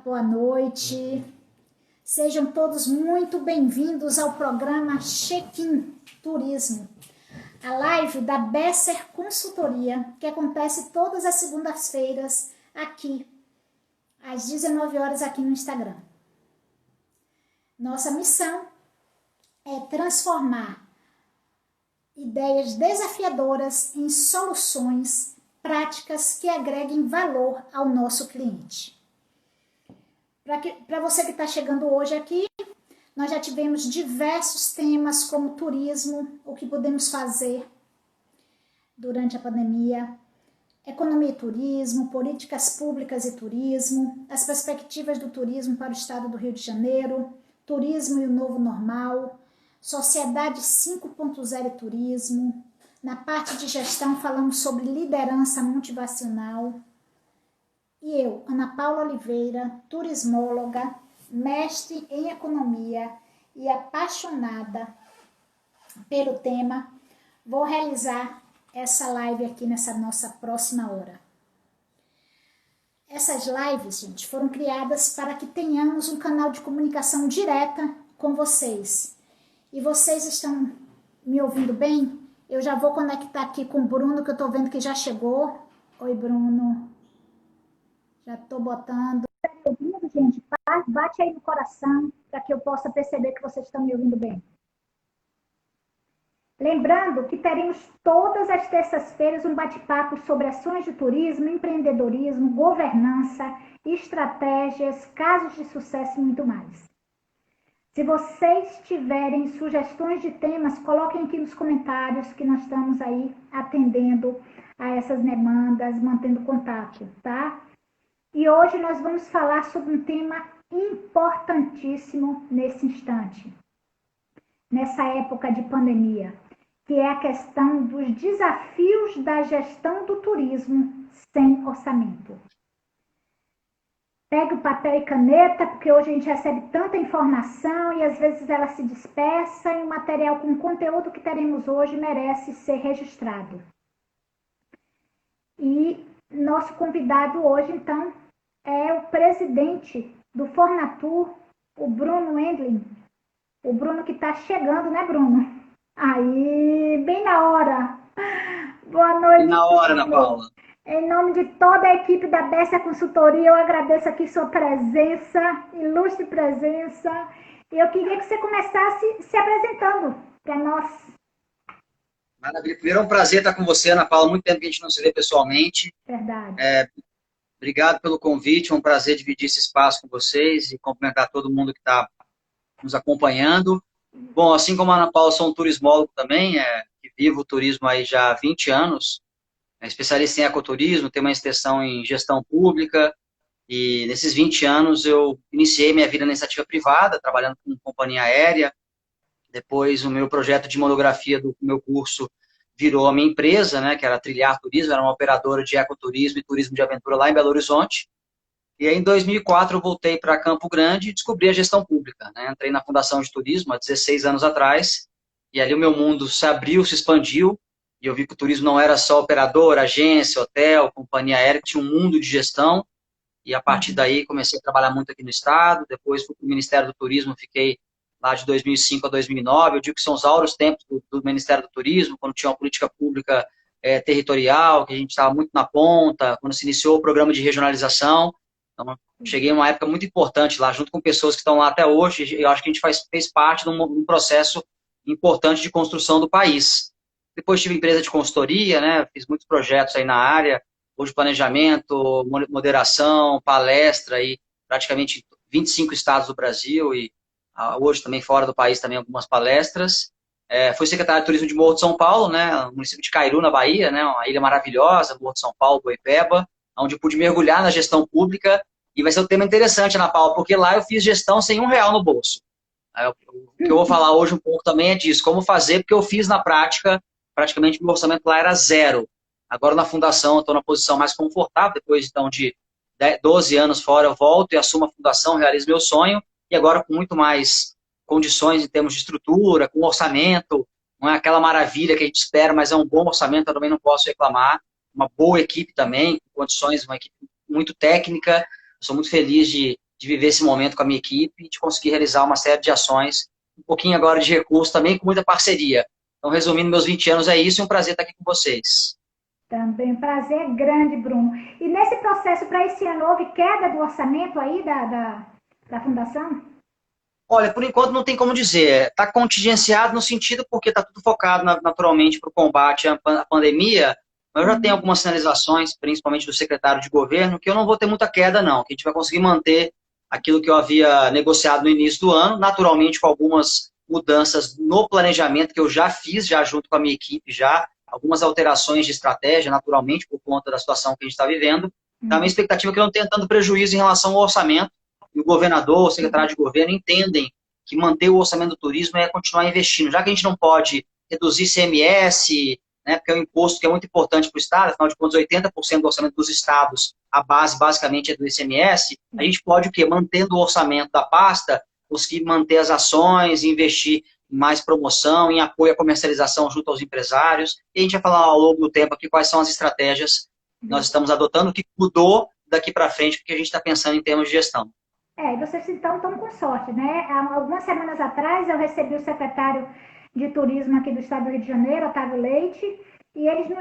boa noite. Sejam todos muito bem-vindos ao programa Check-in Turismo, a live da Besser Consultoria, que acontece todas as segundas-feiras aqui, às 19 horas aqui no Instagram. Nossa missão é transformar ideias desafiadoras em soluções práticas que agreguem valor ao nosso cliente. Para você que está chegando hoje aqui, nós já tivemos diversos temas como turismo, o que podemos fazer durante a pandemia, economia e turismo, políticas públicas e turismo, as perspectivas do turismo para o estado do Rio de Janeiro, turismo e o novo normal, sociedade 5.0 e turismo. Na parte de gestão falamos sobre liderança motivacional. E eu, Ana Paula Oliveira, turismóloga, mestre em economia e apaixonada pelo tema, vou realizar essa live aqui nessa nossa próxima hora. Essas lives, gente, foram criadas para que tenhamos um canal de comunicação direta com vocês. E vocês estão me ouvindo bem? Eu já vou conectar aqui com o Bruno, que eu tô vendo que já chegou. Oi, Bruno. Já tô botando. Tá me ouvindo, gente? Bate aí no coração, para que eu possa perceber que vocês estão me ouvindo bem. Lembrando que teremos todas as terças-feiras um bate-papo sobre ações de turismo, empreendedorismo, governança, estratégias, casos de sucesso e muito mais. Se vocês tiverem sugestões de temas, coloquem aqui nos comentários que nós estamos aí atendendo a essas demandas, mantendo contato, tá? E hoje nós vamos falar sobre um tema importantíssimo nesse instante, nessa época de pandemia, que é a questão dos desafios da gestão do turismo sem orçamento. Pegue o papel e caneta, porque hoje a gente recebe tanta informação e às vezes ela se dispersa e o material com o conteúdo que teremos hoje merece ser registrado. E nosso convidado hoje, então, é o presidente do Fornatur, o Bruno Endlin. O Bruno que está chegando, né, Bruno? Aí, bem na hora. Boa noite. Bem na hora, Ana Paula. Em nome de toda a equipe da Besser Consultoria, eu agradeço aqui sua presença, ilustre presença. E eu queria que você começasse se apresentando para nós. Maravilha. Primeiro é um prazer estar com você, Ana Paula. Muito tempo que a gente não se vê pessoalmente. Verdade. Obrigado pelo convite. É um prazer dividir esse espaço com vocês e cumprimentar todo mundo que está nos acompanhando. Bom, assim como a Ana Paula, sou um turismólogo também, que vivo o turismo aí já há 20 anos. Especialista em ecoturismo, tenho uma extensão em gestão pública e nesses 20 anos eu iniciei minha vida na iniciativa privada, trabalhando com companhia aérea. Depois o meu projeto de monografia do meu curso virou a minha empresa, né, que era a Trilhar Turismo, era uma operadora de ecoturismo e turismo de aventura lá em Belo Horizonte. E aí em 2004 eu voltei para Campo Grande e descobri a gestão pública, né? Entrei na Fundação de Turismo há 16 anos atrás e ali o meu mundo se abriu, se expandiu. E eu vi que o turismo não era só operador, agência, hotel, companhia aérea, tinha um mundo de gestão. E a partir daí comecei a trabalhar muito aqui no estado. Depois fui para o Ministério do Turismo, fiquei lá de 2005 a 2009. Eu digo que são os áureos tempos do Ministério do Turismo, quando tinha uma política pública territorial, que a gente estava muito na ponta, quando se iniciou o programa de regionalização. Então, cheguei em uma época muito importante lá, junto com pessoas que estão lá até hoje. Eu acho que a gente fez parte de um processo importante de construção do país. Depois tive empresa de consultoria, né? Fiz muitos projetos aí na área, hoje planejamento, moderação, palestra aí, praticamente 25 estados do Brasil e hoje também fora do país também algumas palestras. Fui secretário de Turismo de Morro de São Paulo, né? No município de Cairu, na Bahia, né? Uma ilha maravilhosa, Morro de São Paulo, Boipeba, onde pude mergulhar na gestão pública e vai ser um tema interessante, Ana Paula, porque lá eu fiz gestão sem R$1 no bolso. O que eu vou falar hoje um pouco também é disso, como fazer, porque eu fiz na prática. Praticamente meu orçamento lá era zero. Agora na fundação eu estou na posição mais confortável, depois então de 12 anos fora eu volto e assumo a fundação, realizo meu sonho, e agora com muito mais condições em termos de estrutura, com orçamento, não é aquela maravilha que a gente espera, mas é um bom orçamento, eu também não posso reclamar, uma boa equipe também, com condições, uma equipe muito técnica, eu sou muito feliz de de viver esse momento com a minha equipe e de conseguir realizar uma série de ações, um pouquinho agora de recursos também, com muita parceria. Então, resumindo, meus 20 anos é isso, e um prazer estar aqui com vocês. Também, prazer é grande, Bruno. E nesse processo, para esse ano, houve queda do orçamento aí da Fundação? Olha, por enquanto não tem como dizer. Está contingenciado no sentido porque está tudo focado naturalmente para o combate à pandemia, mas eu já tenho algumas sinalizações, principalmente do secretário de governo, que eu não vou ter muita queda, não, que a gente vai conseguir manter aquilo que eu havia negociado no início do ano, naturalmente com algumas mudanças no planejamento que eu já fiz, já junto com a minha equipe, já algumas alterações de estratégia, naturalmente, por conta da situação que a gente está vivendo. Então, a minha expectativa é que eu não tenha tanto prejuízo em relação ao orçamento, e o governador, o secretário de governo entendem que manter o orçamento do turismo é continuar investindo. Já que a gente não pode reduzir ICMS, né, porque é um imposto que é muito importante para o Estado, afinal de contas, 80% do orçamento dos estados, a base basicamente é do ICMS, a gente pode o quê? Mantendo o orçamento da pasta, conseguir manter as ações, investir em mais promoção, em apoio à comercialização junto aos empresários. E a gente vai falar ao longo do tempo aqui quais são as estratégias que nós estamos adotando, o que mudou daqui para frente, porque a gente está pensando em termos de gestão. E vocês então estão com sorte, né? Há algumas semanas atrás eu recebi o secretário de Turismo aqui do Estado do Rio de Janeiro, Otávio Leite, e ele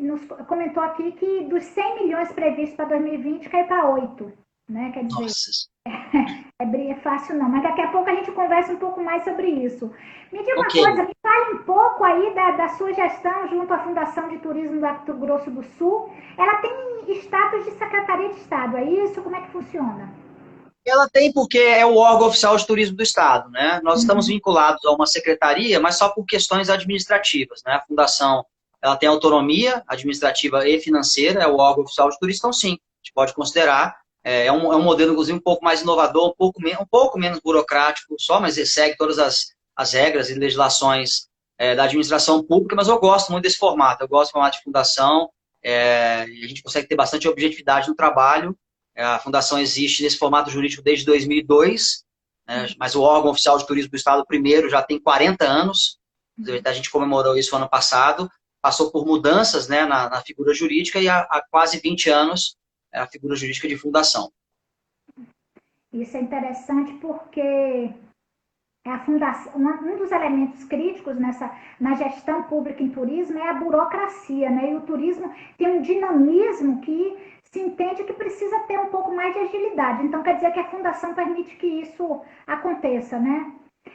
nos comentou aqui que dos 100 milhões previstos para 2020 caiu para 8, né? Quer dizer, é fácil não, mas daqui a pouco a gente conversa um pouco mais sobre isso. Me diga uma coisa, me fale um pouco aí da sua gestão junto à Fundação de Turismo do Mato Grosso do Sul. Ela tem status de Secretaria de Estado, é isso? Como é que funciona? Ela tem porque é o órgão oficial de turismo do Estado, né? Nós estamos vinculados a uma secretaria, mas só por questões administrativas, né? A Fundação, ela tem autonomia administrativa e financeira, é o órgão oficial de turismo, então sim, a gente pode considerar. É um modelo, inclusive, um pouco mais inovador, um pouco menos burocrático só, mas ele segue todas as regras e legislações da administração pública, mas eu gosto muito desse formato, eu gosto do formato de fundação, e a gente consegue ter bastante objetividade no trabalho. A fundação existe nesse formato jurídico desde 2002, né, mas o órgão oficial de turismo do Estado, primeiro, já tem 40 anos. A gente comemorou isso ano passado. Passou por mudanças, né, na figura jurídica e há quase 20 anos é a figura jurídica de fundação. Isso é interessante porque a fundação, um dos elementos críticos na gestão pública em turismo é a burocracia, né? E o turismo tem um dinamismo que se entende que precisa ter um pouco mais de agilidade. Então, quer dizer que a fundação permite que isso aconteça, né?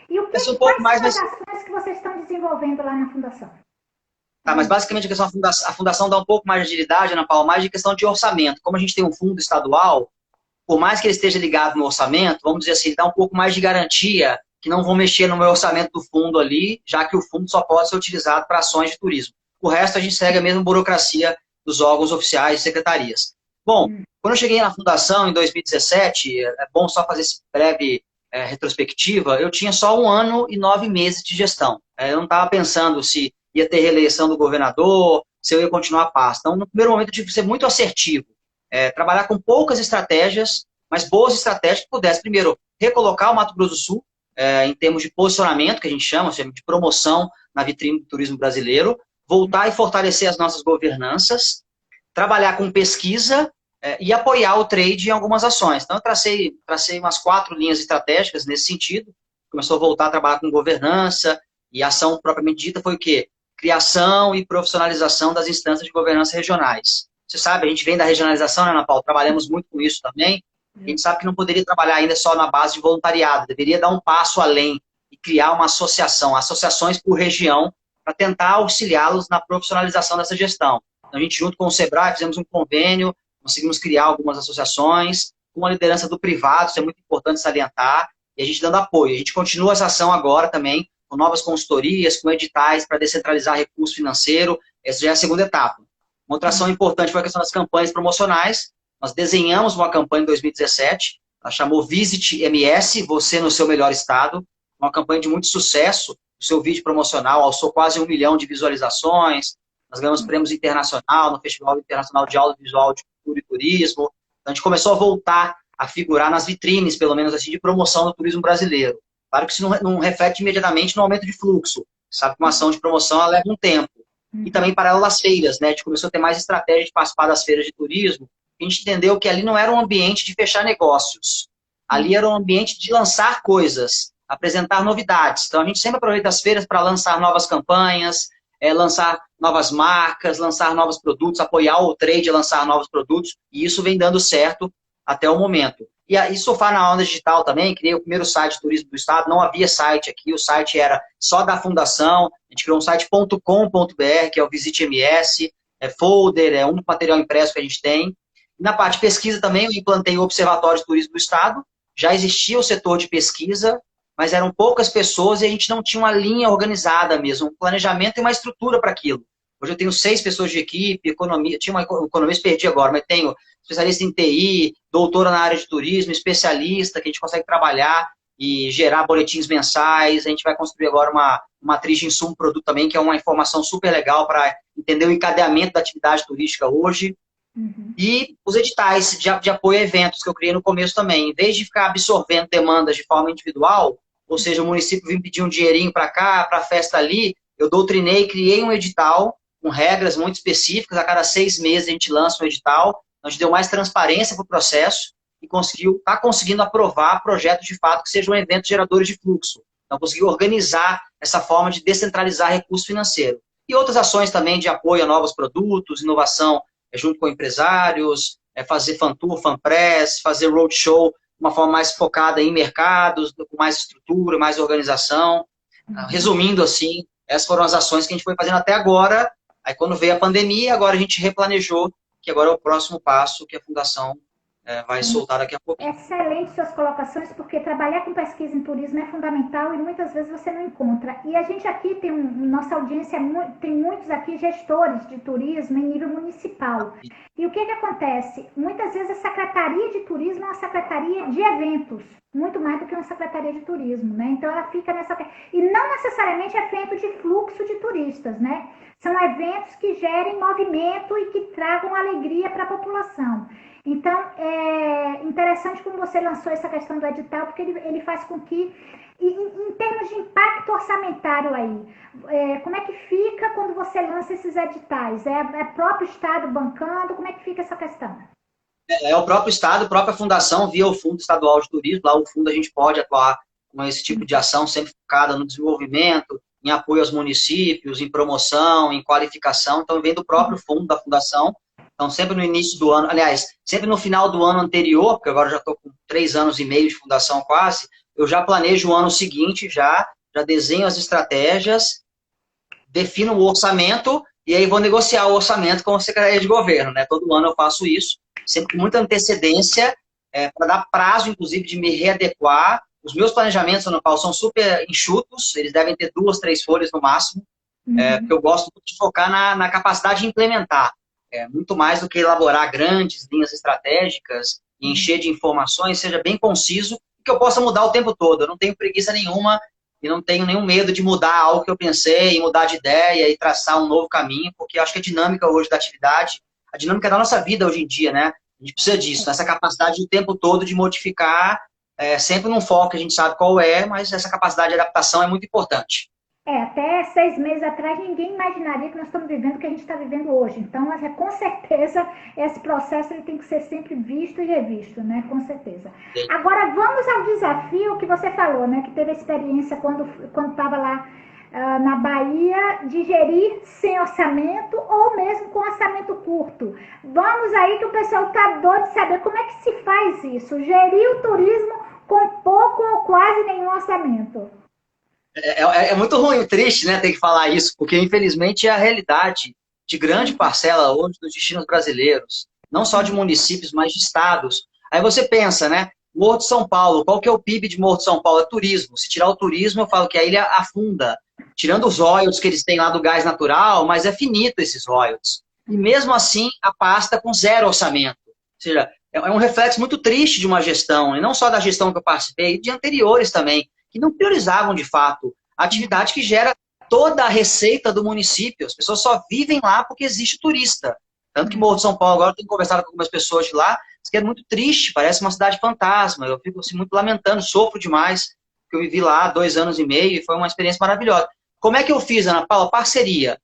E quais são as ações que vocês estão desenvolvendo lá na fundação? Mas basicamente a fundação dá um pouco mais de agilidade, Ana Paula, mais de questão de orçamento. Como a gente tem um fundo estadual, por mais que ele esteja ligado no orçamento, vamos dizer assim, ele dá um pouco mais de garantia que não vão mexer no meu orçamento do fundo ali, já que o fundo só pode ser utilizado para ações de turismo. O resto a gente segue a mesma burocracia dos órgãos oficiais e secretarias. Bom, quando eu cheguei na fundação em 2017, é bom só fazer essa breve retrospectiva, eu tinha só 1 ano e 9 meses de gestão. Eu não estava pensando se ia ter reeleição do governador, se eu ia continuar a pasta. Então, no primeiro momento, eu tive que ser muito assertivo. Trabalhar com poucas estratégias, mas boas estratégias que pudessem, primeiro, recolocar o Mato Grosso do Sul, em termos de posicionamento, que a gente chama de promoção na vitrine do turismo brasileiro, voltar e fortalecer as nossas governanças, trabalhar com pesquisa e apoiar o trade em algumas ações. Então, eu tracei umas 4 linhas estratégicas nesse sentido. Começou a voltar a trabalhar com governança, e a ação propriamente dita foi o quê? Criação e profissionalização das instâncias de governança regionais. Você sabe, a gente vem da regionalização, né, Ana Paula? Trabalhamos muito com isso também. A gente sabe que não poderia trabalhar ainda só na base de voluntariado, deveria dar um passo além e criar uma associação, associações por região, para tentar auxiliá-los na profissionalização dessa gestão. Então, a gente, junto com o SEBRAE, fizemos um convênio, conseguimos criar algumas associações, com a liderança do privado, isso é muito importante salientar, e a gente dando apoio. A gente continua essa ação agora também, com novas consultorias, com editais para descentralizar recurso financeiro, essa já é a segunda etapa. Uma outra ação importante foi a questão das campanhas promocionais. Nós desenhamos uma campanha em 2017, ela chamou Visit MS, Você no Seu Melhor Estado, uma campanha de muito sucesso. O seu vídeo promocional alçou quase 1 milhão de visualizações, nós ganhamos prêmios internacional no Festival Internacional de Audiovisual de Cultura e Turismo. Então, a gente começou a voltar a figurar nas vitrines, pelo menos assim, de promoção do turismo brasileiro. Claro que isso não reflete imediatamente no aumento de fluxo. Sabe que uma ação de promoção ela leva um tempo. E também paralelo às feiras, né? A gente começou a ter mais estratégia de participar das feiras de turismo. A gente entendeu que ali não era um ambiente de fechar negócios. Ali era um ambiente de lançar coisas, apresentar novidades. Então, a gente sempre aproveita as feiras para lançar novas campanhas, lançar novas marcas, lançar novos produtos, apoiar o trade a lançar novos produtos, e isso vem dando certo até o momento. E aí, surfar na onda digital também, criei o primeiro site de turismo do estado, não havia site aqui, o site era só da fundação, a gente criou um site .com.br, que é o Visite MS, folder, é um material impresso que a gente tem. E na parte de pesquisa também, eu implantei o Observatório de Turismo do Estado, já existia o setor de pesquisa, mas eram poucas pessoas e a gente não tinha uma linha organizada mesmo, um planejamento e uma estrutura para aquilo. Hoje eu tenho 6 pessoas de equipe, economia, tinha uma economista, perdi agora, mas tenho especialista em TI, doutora na área de turismo, especialista, que a gente consegue trabalhar e gerar boletins mensais. A gente vai construir agora uma matriz de insumo-produto também, que é uma informação super legal para entender o encadeamento da atividade turística hoje. E os editais de apoio a eventos que eu criei no começo também. Em vez de ficar absorvendo demandas de forma individual, ou seja, o município vem pedir um dinheirinho para cá, para a festa ali, eu doutrinei, criei um edital com regras muito específicas. A cada 6 meses a gente lança um edital. A gente deu mais transparência para o processo e está conseguindo aprovar projetos de fato que sejam eventos geradores de fluxo. Então, conseguiu organizar essa forma de descentralizar recurso financeiro. E outras ações também de apoio a novos produtos, inovação junto com empresários, fazer fan tour, fan press, fazer roadshow de uma forma mais focada em mercados, com mais estrutura, mais organização. Resumindo assim, essas foram as ações que a gente foi fazendo até agora. Aí quando veio a pandemia, agora a gente replanejou, que agora é o próximo passo que a Fundação vai soltar daqui a pouquinho. Excelente suas colocações, porque trabalhar com pesquisa em turismo é fundamental e muitas vezes você não encontra. E a gente aqui tem, nossa audiência, tem muitos aqui gestores de turismo em nível municipal. E o que acontece? Muitas vezes a Secretaria de Turismo é uma secretaria de eventos, muito mais do que uma secretaria de turismo, né? Então ela fica nessa... E não necessariamente é evento de fluxo de turistas, né? São eventos que gerem movimento e que tragam alegria para a população. Então, é interessante como você lançou essa questão do edital, porque ele faz com que, em termos de impacto orçamentário aí, como é que fica quando você lança esses editais? É próprio Estado bancando? Como é que fica essa questão? É o próprio Estado, a própria Fundação, via o Fundo Estadual de Turismo. Lá o fundo a gente pode atuar com esse tipo de ação, sempre focada no desenvolvimento, em apoio aos municípios, em promoção, em qualificação. Então, vem do próprio fundo da Fundação. Então, sempre no início do ano, aliás, sempre no final do ano anterior, porque agora já estou com 3 anos e meio de fundação quase, eu já planejo o ano seguinte, já desenho as estratégias, defino o orçamento e aí vou negociar o orçamento com a Secretaria de Governo, né? Todo ano eu faço isso, sempre com muita antecedência, para dar prazo, inclusive, de me readequar. Os meus planejamentos, Ana Paula, são super enxutos, eles devem ter 2, 3 folhas no máximo, porque eu gosto muito de focar na capacidade de implementar. Muito mais do que elaborar grandes linhas estratégicas e encher de informações, seja bem conciso, que eu possa mudar o tempo todo. Eu não tenho preguiça nenhuma e não tenho nenhum medo de mudar algo que eu pensei, mudar de ideia e traçar um novo caminho, porque eu acho que a dinâmica hoje da atividade, a dinâmica da nossa vida hoje em dia, né? A gente precisa disso, essa capacidade o tempo todo de modificar, sempre num foco que a gente sabe qual é, mas essa capacidade de adaptação é muito importante. Até 6 meses atrás, ninguém imaginaria que nós estamos vivendo o que a gente está vivendo hoje. Então, com certeza, esse processo ele tem que ser sempre visto e revisto, né? Com certeza. Sim. Agora, vamos ao desafio que você falou, né? Que teve a experiência quando estava lá na Bahia, de gerir sem orçamento ou mesmo com orçamento curto. Vamos aí que o pessoal está doido de saber como é que se faz isso. Gerir o turismo com pouco ou quase nenhum orçamento. É muito ruim, triste, né, ter que falar isso, porque infelizmente é a realidade de grande parcela hoje dos destinos brasileiros, não só de municípios, mas de estados. Aí você pensa, né, Morro de São Paulo, qual que é o PIB de Morro de São Paulo? É turismo. Se tirar o turismo, eu falo que a ilha afunda, tirando os royalties que eles têm lá do gás natural, mas é finito esses royalties. E mesmo assim, a pasta com 0 orçamento. Ou seja, é um reflexo muito triste de uma gestão, e não só da gestão que eu participei, de anteriores também, que não priorizavam, de fato, a atividade que gera toda a receita do município. As pessoas só vivem lá porque existe turista. Tanto que Morro de São Paulo, agora eu tenho conversado com algumas pessoas de lá, que é muito triste, parece uma cidade fantasma. Eu fico assim, muito lamentando, sofro demais, porque eu vivi lá 2 anos e meio e foi uma experiência maravilhosa. Como é que eu fiz, Ana Paula? Parceria.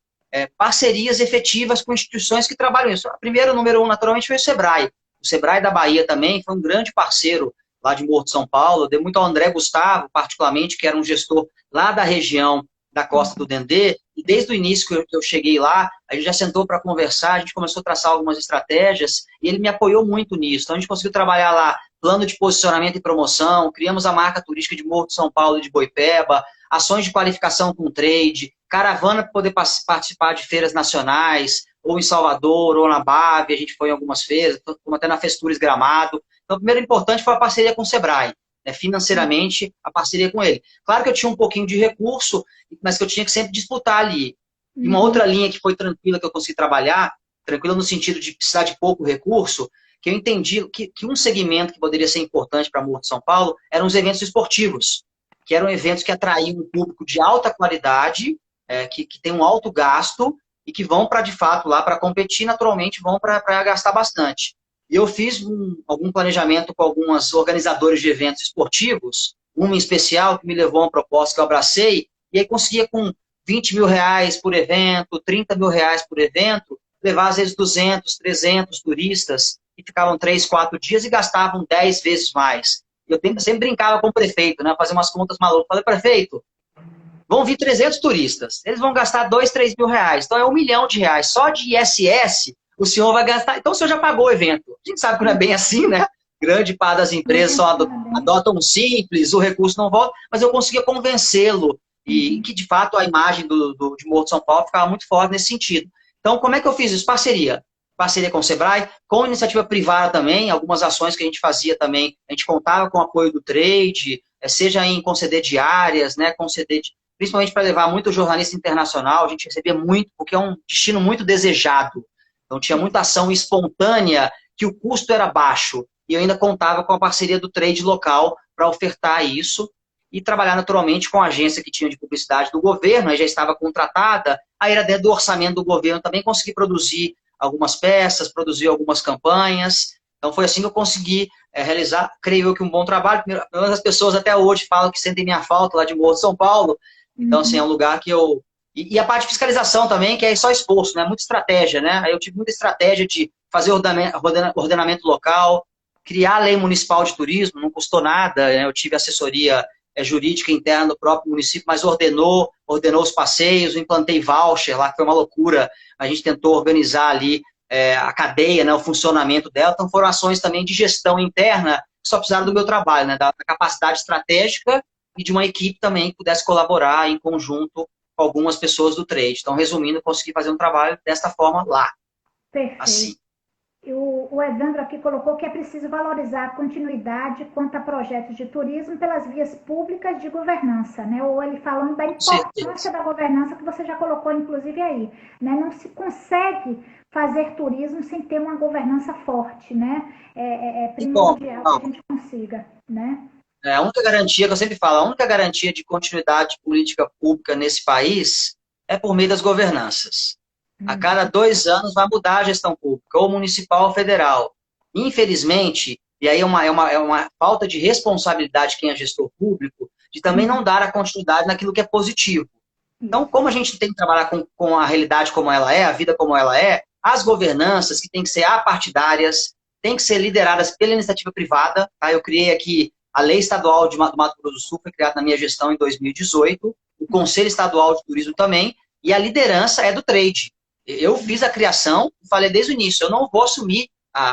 Parcerias efetivas com instituições que trabalham isso. A primeira, número 1, naturalmente, foi o Sebrae. O Sebrae da Bahia também foi um grande parceiro lá de Morro de São Paulo, eu devo muito ao André Gustavo, particularmente, que era um gestor lá da região da Costa do Dendê, e desde o início que eu cheguei lá, a gente já sentou para conversar, a gente começou a traçar algumas estratégias, e ele me apoiou muito nisso. Então, a gente conseguiu trabalhar lá plano de posicionamento e promoção, criamos a marca turística de Morro de São Paulo e de Boipeba, ações de qualificação com trade, caravana para poder participar de feiras nacionais, ou em Salvador, ou na Bave, a gente foi em algumas feiras, como até na Festures Gramado. Então, o primeiro importante foi a parceria com o Sebrae, né, financeiramente, a parceria com ele. Claro que eu tinha um pouquinho de recurso, mas que eu tinha que sempre disputar ali. E uma outra linha que foi tranquila, que eu consegui trabalhar, tranquila no sentido de precisar de pouco recurso, que eu entendi que um segmento que poderia ser importante para Morro de São Paulo eram os eventos esportivos, que eram eventos que atraíam um público de alta qualidade, que tem um alto gasto, e que vão para, de fato, lá para competir, naturalmente vão para gastar bastante. E eu fiz algum planejamento com algumas organizadoras de eventos esportivos, uma em especial que me levou a uma proposta que eu abracei, e aí conseguia com 20 mil reais por evento, 30 mil reais por evento, levar às vezes 200, 300 turistas, que ficavam 3, 4 dias e gastavam 10 vezes mais. Eu sempre brincava com o prefeito, né, fazer umas contas malucas. Falei, prefeito, vão vir 300 turistas, eles vão gastar 2, 3 mil reais, então é R$ 1 milhão. Só de ISS, o senhor vai gastar, então o senhor já pagou o evento. A gente sabe que não é bem assim, né? Grande parte das empresas só adotam simples, o recurso não volta, mas eu conseguia convencê-lo, e que de fato a imagem de Morro de São Paulo ficava muito forte nesse sentido. Então, como é que eu fiz isso? Parceria com o Sebrae, com iniciativa privada também, algumas ações que a gente fazia também, a gente contava com o apoio do trade, seja em conceder diárias, né, principalmente para levar muito jornalista internacional, a gente recebia muito, porque é um destino muito desejado. Então tinha muita ação espontânea, que o custo era baixo, e eu ainda contava com a parceria do trade local para ofertar isso, e trabalhar naturalmente com a agência que tinha de publicidade do governo, aí já estava contratada, aí era dentro do orçamento do governo também consegui produzir algumas peças, produzir algumas campanhas. Então foi assim que eu consegui realizar, creio eu que um bom trabalho. As pessoas até hoje falam que sentem minha falta lá de Morro de São Paulo. Então, assim, é um lugar que eu... E a parte de fiscalização também, que é só exposto, né? Muita estratégia, né? Aí eu tive muita estratégia de fazer ordenamento local, criar a lei municipal de turismo, não custou nada, né? Eu tive assessoria jurídica interna do próprio município, mas ordenou os passeios, implantei voucher lá, que foi uma loucura. A gente tentou organizar ali a cadeia, né, o funcionamento dela. Então foram ações também de gestão interna, que só precisaram do meu trabalho, né, da capacidade estratégica e de uma equipe também que pudesse colaborar em conjunto com algumas pessoas do trade. Então, resumindo, consegui fazer um trabalho desta forma lá. Perfeito. Assim. O Evandro aqui colocou que é preciso valorizar a continuidade quanto a projetos de turismo pelas vias públicas de governança, né? Ou ele falando da importância da governança, que você já colocou, inclusive, aí. Né? Não se consegue fazer turismo sem ter uma governança forte, né? É primordial que a gente consiga, né? A única garantia, que eu sempre falo, a única garantia de continuidade de política pública nesse país é por meio das governanças. A cada 2 anos vai mudar a gestão pública, ou municipal ou federal. Infelizmente, e aí é uma falta de responsabilidade de quem é gestor público, de também não dar a continuidade naquilo que é positivo. Então, como a gente tem que trabalhar com a realidade como ela é, a vida como ela é, as governanças, que têm que ser apartidárias, têm que ser lideradas pela iniciativa privada. Tá? Eu criei aqui a Lei Estadual do Mato Grosso do Sul, foi criada na minha gestão em 2018, o Conselho Estadual de Turismo também, e a liderança é do trade. Eu fiz a criação, falei desde o início, eu não vou assumir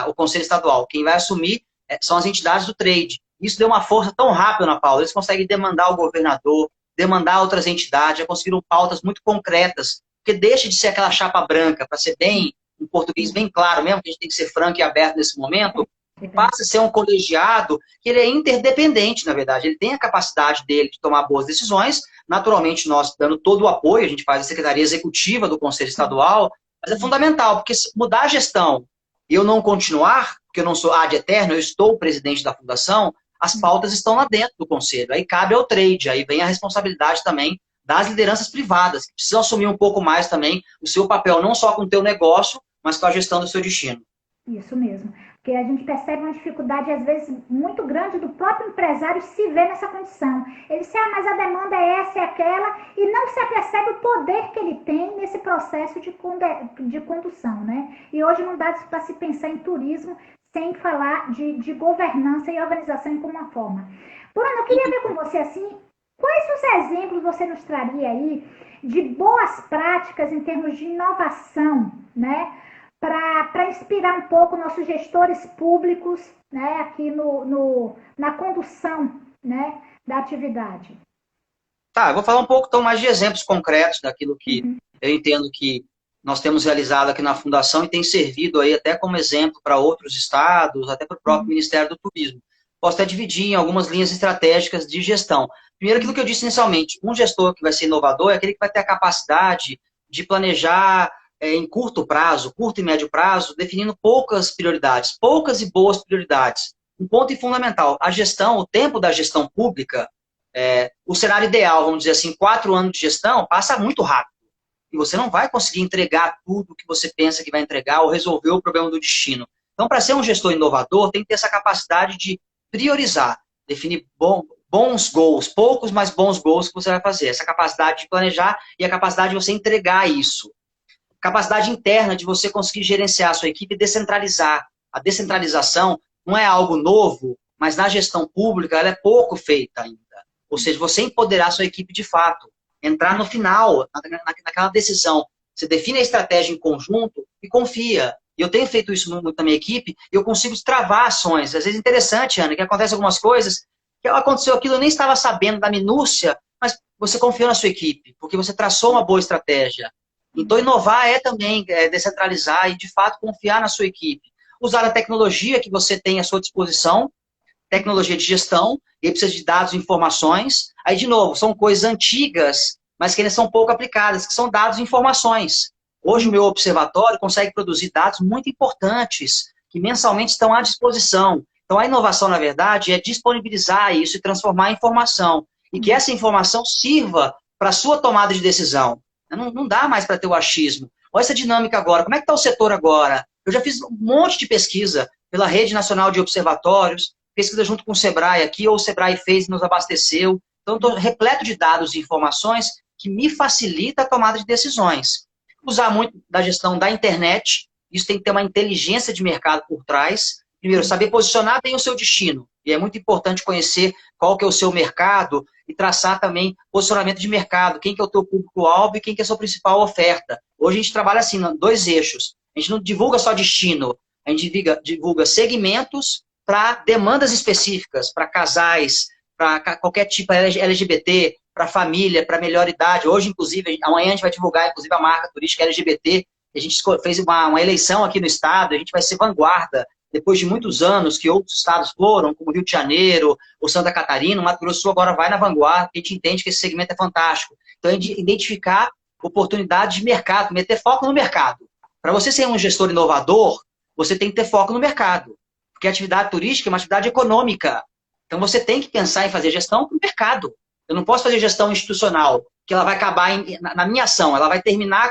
o Conselho Estadual, quem vai assumir são as entidades do trade. Isso deu uma força tão rápida, Ana Paula, eles conseguem demandar o governador, demandar outras entidades, já conseguiram pautas muito concretas, porque deixa de ser aquela chapa branca, para ser bem, em português bem claro mesmo, que a gente tem que ser franco e aberto nesse momento, passa a ser um colegiado que ele é interdependente, na verdade, ele tem a capacidade dele de tomar boas decisões, naturalmente nós dando todo o apoio, a gente faz a secretaria executiva do Conselho Estadual, mas é fundamental, porque se mudar a gestão e eu não continuar, porque eu não sou ad eterno, eu estou o presidente da fundação, as pautas estão lá dentro do conselho, aí cabe ao trade, aí vem a responsabilidade também das lideranças privadas, que precisam assumir um pouco mais também o seu papel, não só com o teu negócio, mas com a gestão do seu destino. Isso mesmo. Porque a gente percebe uma dificuldade, às vezes, muito grande do próprio empresário se ver nessa condição. Ele diz, mas a demanda é essa e aquela, e não se apercebe o poder que ele tem nesse processo de condução, né? E hoje não dá para se pensar em turismo sem falar de governança e organização como uma forma. Bruno, eu queria ver com você assim, quais os exemplos você nos traria aí de boas práticas em termos de inovação, né? Para inspirar um pouco nossos gestores públicos, né, aqui na condução, né, da atividade. Tá, eu vou falar um pouco então mais de exemplos concretos daquilo que Uhum, eu entendo que nós temos realizado aqui na Fundação e tem servido aí até como exemplo para outros estados, até para o próprio uhum, Ministério do Turismo. Posso até dividir em algumas linhas estratégicas de gestão. Primeiro, aquilo que eu disse inicialmente, um gestor que vai ser inovador é aquele que vai ter a capacidade de planejar em curto e médio prazo, definindo poucas prioridades, poucas e boas prioridades. Um ponto fundamental, a gestão, o tempo da gestão pública, o cenário ideal, vamos dizer assim, 4 anos de gestão, passa muito rápido. E você não vai conseguir entregar tudo que você pensa que vai entregar ou resolver o problema do destino. Então, para ser um gestor inovador, tem que ter essa capacidade de priorizar, definir bons goals, poucos, mas bons goals que você vai fazer. Essa capacidade de planejar e a capacidade de você entregar isso. Capacidade interna de você conseguir gerenciar a sua equipe e descentralizar. A descentralização não é algo novo, mas na gestão pública ela é pouco feita ainda. Ou seja, você empoderar a sua equipe de fato. Entrar no final, naquela decisão. Você define a estratégia em conjunto e confia. E eu tenho feito isso muito na minha equipe e eu consigo travar ações. Às vezes é interessante, Ana, que acontece algumas coisas que aconteceu aquilo, eu nem estava sabendo da minúcia, mas você confiou na sua equipe, porque você traçou uma boa estratégia. Então, inovar é também descentralizar e, de fato, confiar na sua equipe. Usar a tecnologia que você tem à sua disposição, tecnologia de gestão, e precisa de dados e informações. Aí, de novo, são coisas antigas, mas que ainda são pouco aplicadas, que são dados e informações. Hoje, o meu observatório consegue produzir dados muito importantes, que mensalmente estão à disposição. Então, a inovação, na verdade, é disponibilizar isso e transformar em informação. E que essa informação sirva para a sua tomada de decisão. Não dá mais para ter o achismo. Olha essa dinâmica agora. Como é que está o setor agora? Eu já fiz um monte de pesquisa pela Rede Nacional de Observatórios, pesquisa junto com o Sebrae aqui, ou o Sebrae fez e nos abasteceu. Então, estou repleto de dados e informações que me facilita a tomada de decisões. Usar muito da gestão da internet, isso tem que ter uma inteligência de mercado por trás. Primeiro, saber posicionar bem o seu destino. E é muito importante conhecer qual que é o seu mercado e traçar também posicionamento de mercado, quem que é o teu público-alvo e quem que é a sua principal oferta. Hoje a gente trabalha assim, 2 eixos. A gente não divulga só destino, a gente divulga segmentos para demandas específicas, para casais, para qualquer tipo LGBT, para família, para melhor idade. Hoje, inclusive, amanhã a gente vai divulgar, inclusive, a marca turística LGBT. A gente fez uma eleição aqui no estado, a gente vai ser vanguarda depois de muitos anos que outros estados foram, como Rio de Janeiro ou Santa Catarina, o Mato Grosso do Sul agora vai na vanguarda, porque a gente entende que esse segmento é fantástico. Então, é de identificar oportunidades de mercado, meter foco no mercado. Para você ser um gestor inovador, você tem que ter foco no mercado, porque a atividade turística é uma atividade econômica. Então, você tem que pensar em fazer gestão para o mercado. Eu não posso fazer gestão institucional, que ela vai acabar na minha ação, ela vai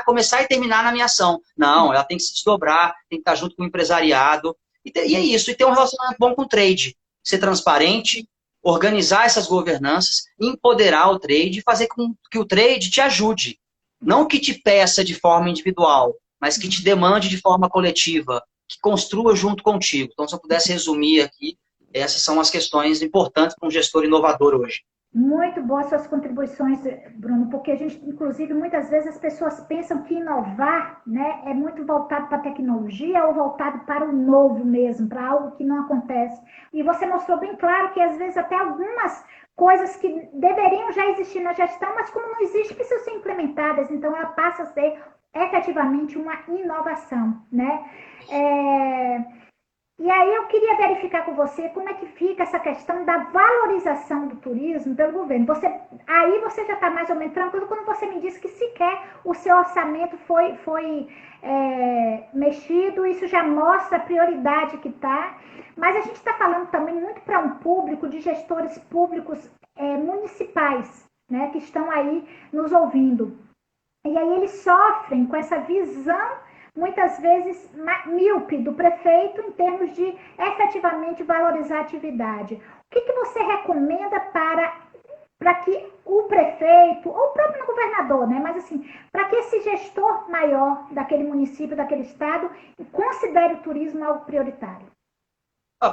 começar e terminar na minha ação. Não, ela tem que se desdobrar, tem que estar junto com o empresariado, e é isso, e ter um relacionamento bom com o trade. Ser transparente, organizar essas governanças, empoderar o trade e fazer com que o trade te ajude. Não que te peça de forma individual, mas que te demande de forma coletiva, que construa junto contigo. Então, se eu pudesse resumir aqui, essas são as questões importantes para um gestor inovador hoje. Muito boas suas contribuições, Bruno, porque a gente, inclusive, muitas vezes as pessoas pensam que inovar, né, é muito voltado para a tecnologia ou voltado para o novo mesmo, para algo que não acontece. E você mostrou bem claro que, às vezes, até algumas coisas que deveriam já existir na gestão, mas como não existe, precisam ser implementadas. Então, ela passa a ser efetivamente uma inovação, né? E aí eu queria verificar com você como é que fica essa questão da valorização do turismo pelo governo. Aí você já está mais ou menos tranquilo quando você me disse que sequer o seu orçamento foi mexido, isso já mostra a prioridade que está. Mas a gente está falando também muito para um público de gestores públicos municipais, né, que estão aí nos ouvindo. E aí eles sofrem com essa visão muitas vezes míope do prefeito em termos de efetivamente valorizar a atividade. O que você recomenda para que o prefeito, ou o próprio governador, né? Mas assim, para que esse gestor maior daquele município, daquele estado, considere o turismo algo prioritário?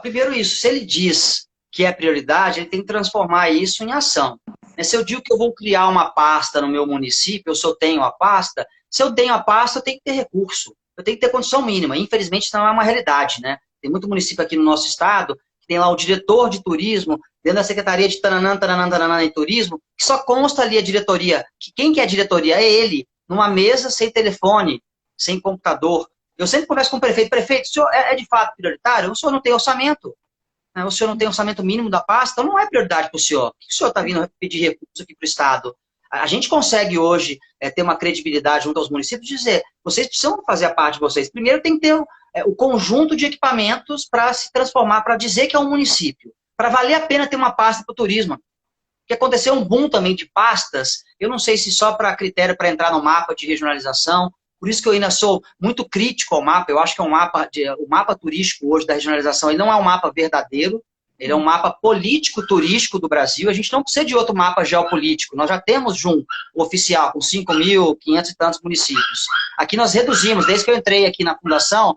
Primeiro isso, se ele diz que é prioridade, ele tem que transformar isso em ação. Se eu digo que eu vou criar uma pasta no meu município, ou se eu tenho a pasta, se eu tenho a pasta, eu tenho que ter recurso, eu tenho que ter condição mínima. Infelizmente, isso não é uma realidade, né? Tem muito município aqui no nosso estado que tem lá o diretor de turismo, dentro da Secretaria de Taranã, Taranã, Taranã em turismo, que só consta ali a diretoria. Quem que é a diretoria? É ele, numa mesa sem telefone, sem computador. Eu sempre converso com o prefeito. Prefeito, o senhor é de fato prioritário? O senhor não tem orçamento. Né? O senhor não tem orçamento mínimo da pasta, então não é prioridade para o senhor. Por que o senhor está vindo pedir recurso aqui para o Estado? A gente consegue hoje ter uma credibilidade junto aos municípios e dizer, vocês precisam fazer a parte de vocês. Primeiro tem que ter o conjunto de equipamentos para se transformar, para dizer que é um município, para valer a pena ter uma pasta para o turismo. Porque aconteceu um boom também de pastas, eu não sei se só para critério para entrar no mapa de regionalização, por isso que eu ainda sou muito crítico ao mapa, eu acho que é o mapa turístico hoje da regionalização, ele não é um mapa verdadeiro, ele é um mapa político-turístico do Brasil, a gente não precisa de outro mapa geopolítico, nós já temos um oficial com 5.500 e tantos municípios. Aqui nós reduzimos, desde que eu entrei aqui na fundação,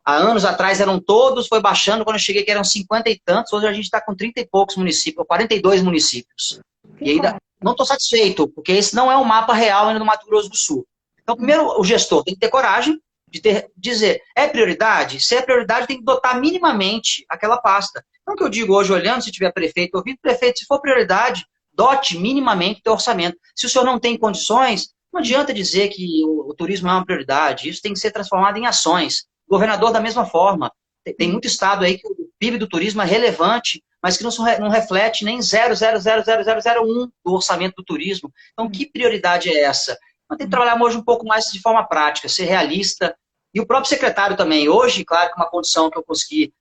há anos atrás eram todos, foi baixando, quando eu cheguei que eram 50 e tantos, hoje a gente está com 30 e poucos municípios, ou 42 municípios. E ainda não estou satisfeito, porque esse não é um mapa real ainda do Mato Grosso do Sul. Então, primeiro, o gestor tem que ter coragem de dizer, é prioridade? Se é prioridade, tem que dotar minimamente aquela pasta. Então, o que eu digo hoje, olhando, se tiver prefeito ouvindo, prefeito, se for prioridade, dote minimamente o teu orçamento. Se o senhor não tem condições, não adianta dizer que o turismo é uma prioridade, isso tem que ser transformado em ações. O governador, da mesma forma, tem muito estado aí que o PIB do turismo é relevante, mas que não reflete nem 0,00001 do orçamento do turismo. Então, que prioridade é essa? Nós temos que trabalhar hoje um pouco mais de forma prática, ser realista. E o próprio secretário também, hoje, claro que uma condição que eu consegui,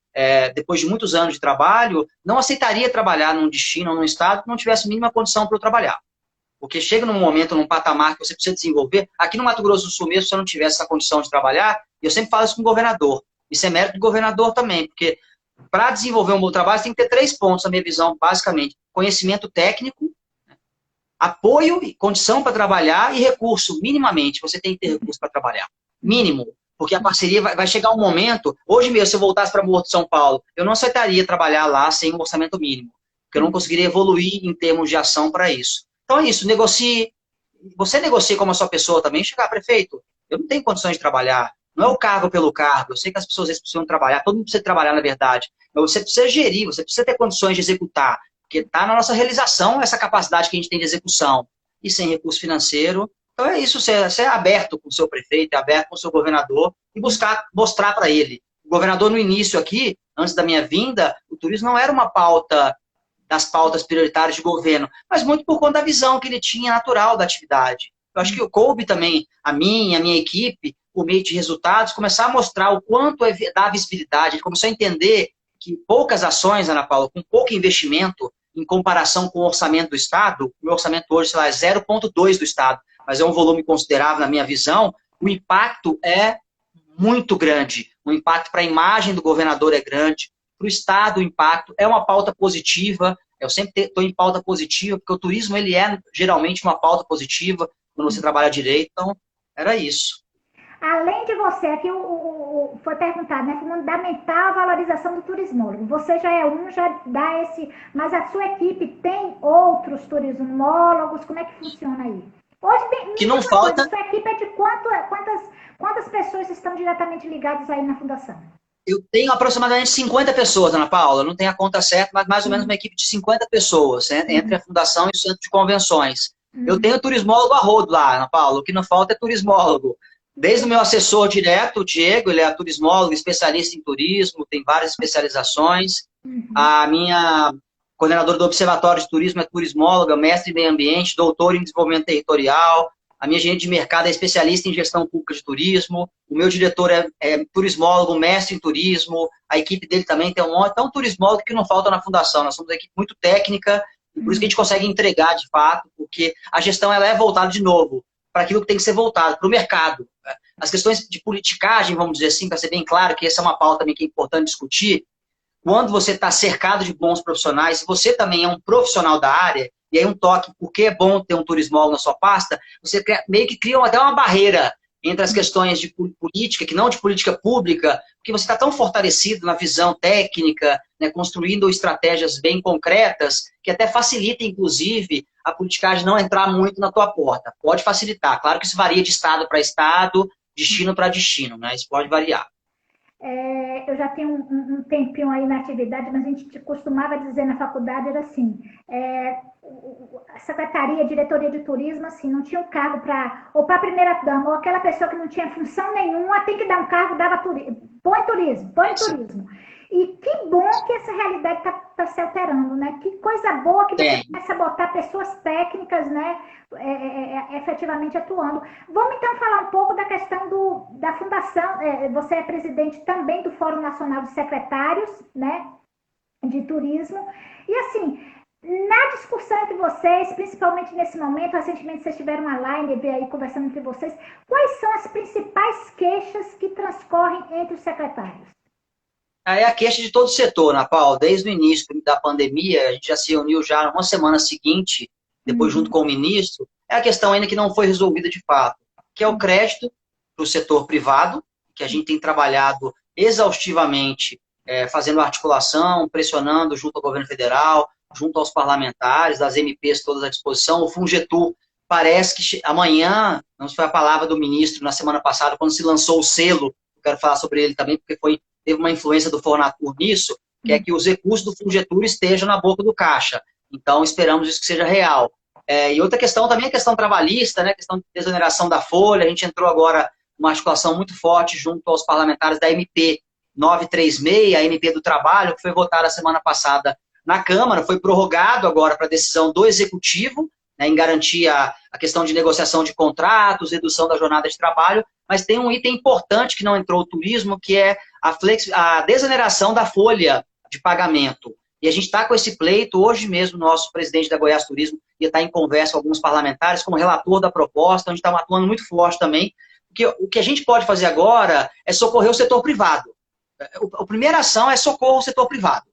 depois de muitos anos de trabalho, não aceitaria trabalhar num destino ou num estado que não tivesse mínima condição para eu trabalhar. Porque chega num momento, num patamar que você precisa desenvolver. Aqui no Mato Grosso do Sul mesmo, se eu não tivesse essa condição de trabalhar, eu sempre falo isso com o governador. Isso é mérito do governador também, porque para desenvolver um bom trabalho, você tem que ter 3 pontos, na minha visão, basicamente. Conhecimento técnico, apoio e condição para trabalhar e recurso, minimamente. Você tem que ter recurso para trabalhar. Mínimo. Porque a parceria vai chegar um momento... Hoje mesmo, se eu voltasse para Morro de São Paulo, eu não aceitaria trabalhar lá sem um orçamento mínimo. Porque eu não conseguiria evoluir em termos de ação para isso. Então é isso, negocie. Você negocia como a sua pessoa também. Chegar, prefeito, eu não tenho condições de trabalhar. Não é o cargo pelo cargo. Eu sei que as pessoas precisam trabalhar. Todo mundo precisa trabalhar, na verdade. Mas você precisa gerir, você precisa ter condições de executar. Porque está na nossa realização essa capacidade que a gente tem de execução. E sem recurso financeiro. Então é isso, você é aberto com o seu prefeito, é aberto com o seu governador e mostrar para ele. O governador, no início aqui, antes da minha vinda, o turismo não era uma pauta das pautas prioritárias de governo, mas muito por conta da visão que ele tinha natural da atividade. Eu acho que coube também a minha equipe, por meio de resultados, começar a mostrar o quanto dá visibilidade. Ele começou a entender que poucas ações, Ana Paula, com pouco investimento, em comparação com o orçamento do Estado, o meu orçamento hoje, sei lá, é 0,2 do Estado, mas é um volume considerável na minha visão, o impacto é muito grande. O impacto para a imagem do governador é grande, para o Estado o impacto é uma pauta positiva. Eu sempre estou em pauta positiva, porque o turismo ele é geralmente uma pauta positiva quando você trabalha direito, então era isso. Além de você, aqui foi perguntado, né? Fundamental a valorização do turismólogo. Você já é já dá esse... Mas a sua equipe tem outros turismólogos? Como é que funciona aí? Hoje tem... Que não falta... A sua equipe é de quantas pessoas estão diretamente ligadas aí na fundação? Eu tenho aproximadamente 50 pessoas, Ana Paula. Não tenho a conta certa, mas mais ou menos uma equipe de 50 pessoas, né? Entre a fundação e o centro de convenções. Eu tenho turismólogo a rodo lá, Ana Paula. O que não falta é turismólogo. Desde o meu assessor direto, o Diego, ele é turismólogo, especialista em turismo, tem várias especializações. A minha coordenadora do Observatório de Turismo é turismóloga, mestre em meio ambiente, doutor em desenvolvimento territorial. A minha gerente de mercado é especialista em gestão pública de turismo. O meu diretor é turismólogo, mestre em turismo. A equipe dele também tem um monte. Então, turismólogo que não falta na fundação. Nós somos uma equipe muito técnica, e por isso que a gente consegue entregar de fato, porque a gestão ela é voltada de novo para aquilo que tem que ser voltado, para o mercado. As questões de politicagem, vamos dizer assim, para ser bem claro, que essa é uma pauta também que é importante discutir, quando você está cercado de bons profissionais, se você também é um profissional da área, e aí um toque, porque é bom ter um turismólogo na sua pasta, você meio que cria até uma barreira entre as questões de política, que não de política pública, porque você está tão fortalecido na visão técnica, né, construindo estratégias bem concretas, que até facilita, inclusive, a politicagem não entrar muito na tua porta. Pode facilitar. Claro que isso varia de estado para estado, destino para destino, né? Isso pode variar. Eu já tenho um tempinho aí na atividade, mas a gente costumava dizer na faculdade, era assim, a secretaria, a diretoria de turismo, assim, não tinha um cargo para, ou para a primeira dama, ou aquela pessoa que não tinha função nenhuma, tem que dar um cargo, dava turismo, põe turismo, põe turismo. E que bom que essa realidade está se alterando, né? Que coisa boa que você começa a botar pessoas técnicas, né? Efetivamente atuando. Vamos então falar um pouco da questão da fundação. Você é presidente também do Fórum Nacional de Secretários, né? De Turismo. E assim, na discussão entre vocês, principalmente nesse momento, recentemente vocês tiveram uma live aí conversando entre vocês, quais são as principais queixas que transcorrem entre os secretários? É a queixa de todo o setor, Ana Paula. Desde o início da pandemia, a gente já se reuniu já uma semana seguinte, depois junto com o ministro, é a questão ainda que não foi resolvida de fato, que é o crédito para o setor privado, que a gente tem trabalhado exaustivamente, fazendo articulação, pressionando junto ao governo federal, junto aos parlamentares, das MPs todas à disposição. O Fungetur parece que amanhã, não foi a palavra do ministro na semana passada, quando se lançou o selo, eu quero falar sobre ele também, porque teve uma influência do Fornatur nisso, que é que os recursos do Fungetur estejam na boca do caixa. Então, esperamos isso que seja real. E outra questão também é a questão trabalhista, né? A questão de desoneração da folha. A gente entrou agora numa articulação muito forte junto aos parlamentares da MP 936, a MP do Trabalho, que foi votada a semana passada na Câmara, foi prorrogado agora para decisão do Executivo, né, em garantir a questão de negociação de contratos, redução da jornada de trabalho, mas tem um item importante que não entrou o turismo, que é a desoneração da folha de pagamento. E a gente está com esse pleito, hoje mesmo, nosso presidente da Goiás Turismo ia estar em conversa com alguns parlamentares, como relator da proposta, a gente está atuando muito forte também, porque o que a gente pode fazer agora é socorrer o setor privado. A primeira ação é socorro ao setor privado.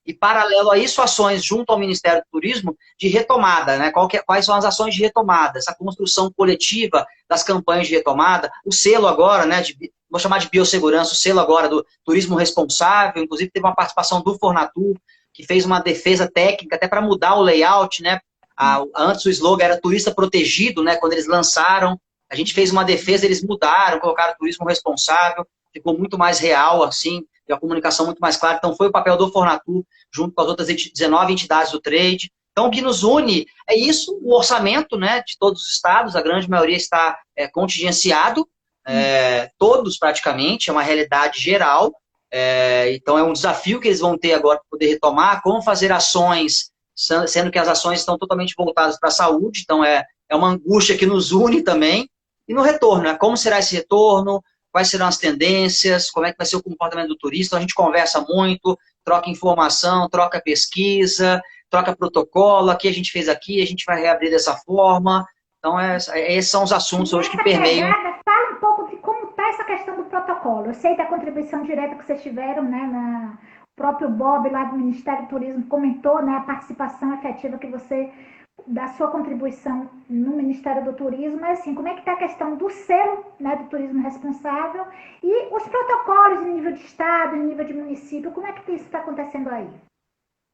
E, paralelo a isso, ações junto ao Ministério do Turismo de retomada, né? Quais são as ações de retomada, essa construção coletiva das campanhas de retomada, o selo agora, né? Vou chamar de biossegurança, o selo agora do turismo responsável, inclusive teve uma participação do Fornatur, que fez uma defesa técnica até para mudar o layout, né? Antes o slogan era turista protegido, né? Quando eles lançaram, a gente fez uma defesa, eles mudaram, colocaram turismo responsável, ficou muito mais real, assim, e a comunicação muito mais clara. Então, foi o papel do Fornatur, junto com as outras 19 entidades do trade. Então, o que nos une é isso, o orçamento, né, de todos os estados, a grande maioria está contingenciado, todos praticamente, é uma realidade geral. Então, é um desafio que eles vão ter agora para poder retomar, como fazer ações, sendo que as ações estão totalmente voltadas para a saúde, então é uma angústia que nos une também. E no retorno, né, como será esse retorno? Quais serão as tendências, como é que vai ser o comportamento do turista. Então, a gente conversa muito, troca informação, troca pesquisa, troca protocolo, aqui a gente fez aqui, a gente vai reabrir dessa forma. Então, esses são os assuntos hoje que permeiam. Fala um pouco de como está essa questão do protocolo. Eu sei da contribuição direta que vocês tiveram, né, o próprio Bob lá do Ministério do Turismo comentou, né, a participação efetiva que você da sua contribuição no Ministério do Turismo, mas assim, como é que está a questão do selo, né, do turismo responsável e os protocolos em nível de estado, em nível de município, como é que isso está acontecendo aí?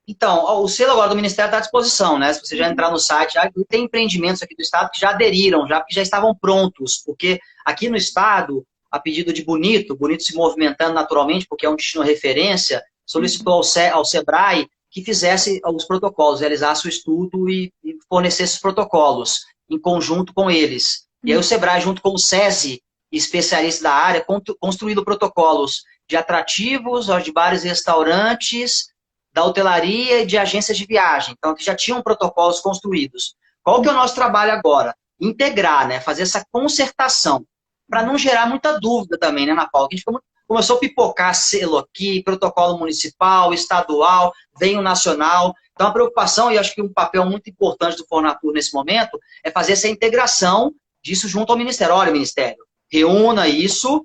Então, o selo agora do Ministério está à disposição, né? Se você já entrar no site, tem empreendimentos aqui do estado que já aderiram, porque já estavam prontos, porque aqui no estado, a pedido de Bonito se movimentando naturalmente, porque é um destino referência, solicitou ao SEBRAE que fizesse os protocolos, realizasse o estudo e fornecesse os protocolos em conjunto com eles. E aí o SEBRAE, junto com o SESI, especialista da área, construíram protocolos de atrativos, de bares e restaurantes, da hotelaria e de agências de viagem. Então, que já tinham protocolos construídos. Qual que é o nosso trabalho agora? Integrar, né? Fazer essa concertação, para não gerar muita dúvida também, né, Ana Paula? A gente começou a pipocar selo aqui, protocolo municipal, estadual, vem o nacional. Então, a preocupação, e acho que um papel muito importante do Fornatur nesse momento, é fazer essa integração disso junto ao Ministério. Olha, Ministério, reúna isso,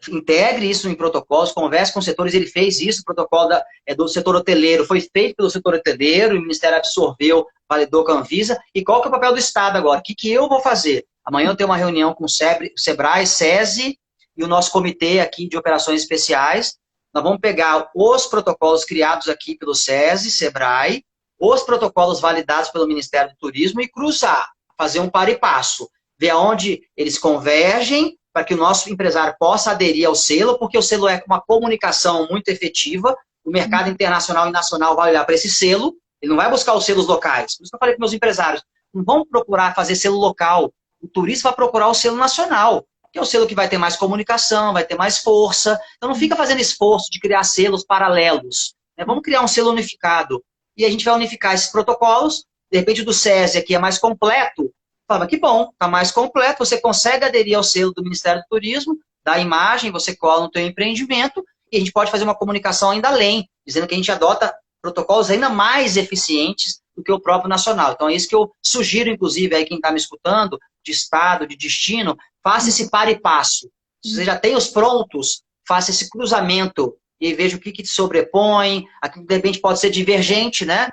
integre isso em protocolos, converse com os setores. Ele fez isso, o protocolo do setor hoteleiro foi feito pelo setor hoteleiro, o Ministério absorveu, validou com a Anvisa. E qual que é o papel do Estado agora? O que eu vou fazer? Amanhã eu tenho uma reunião com o Sebrae, SESI e o nosso comitê aqui de operações especiais. Nós vamos pegar os protocolos criados aqui pelo SESI, Sebrae, os protocolos validados pelo Ministério do Turismo e cruzar, fazer um par e passo, ver aonde eles convergem para que o nosso empresário possa aderir ao selo, porque o selo é uma comunicação muito efetiva, o mercado internacional e nacional vai olhar para esse selo, ele não vai buscar os selos locais. Por isso que eu falei para meus empresários, não vão procurar fazer selo local, o turista vai procurar o selo nacional, que é o selo que vai ter mais comunicação, vai ter mais força. Então não fica fazendo esforço de criar selos paralelos, né? Vamos criar um selo unificado. E a gente vai unificar esses protocolos, de repente o do SESI aqui é mais completo, fala, que bom, está mais completo, você consegue aderir ao selo do Ministério do Turismo, dá a imagem, você cola no teu empreendimento, e a gente pode fazer uma comunicação ainda além, dizendo que a gente adota protocolos ainda mais eficientes do que o próprio nacional. Então é isso que eu sugiro, inclusive, aí quem está me escutando, de estado, de destino, faça esse par e passo. Se você já tem os prontos, faça esse cruzamento e veja o que te sobrepõe, aqui de repente pode ser divergente, né?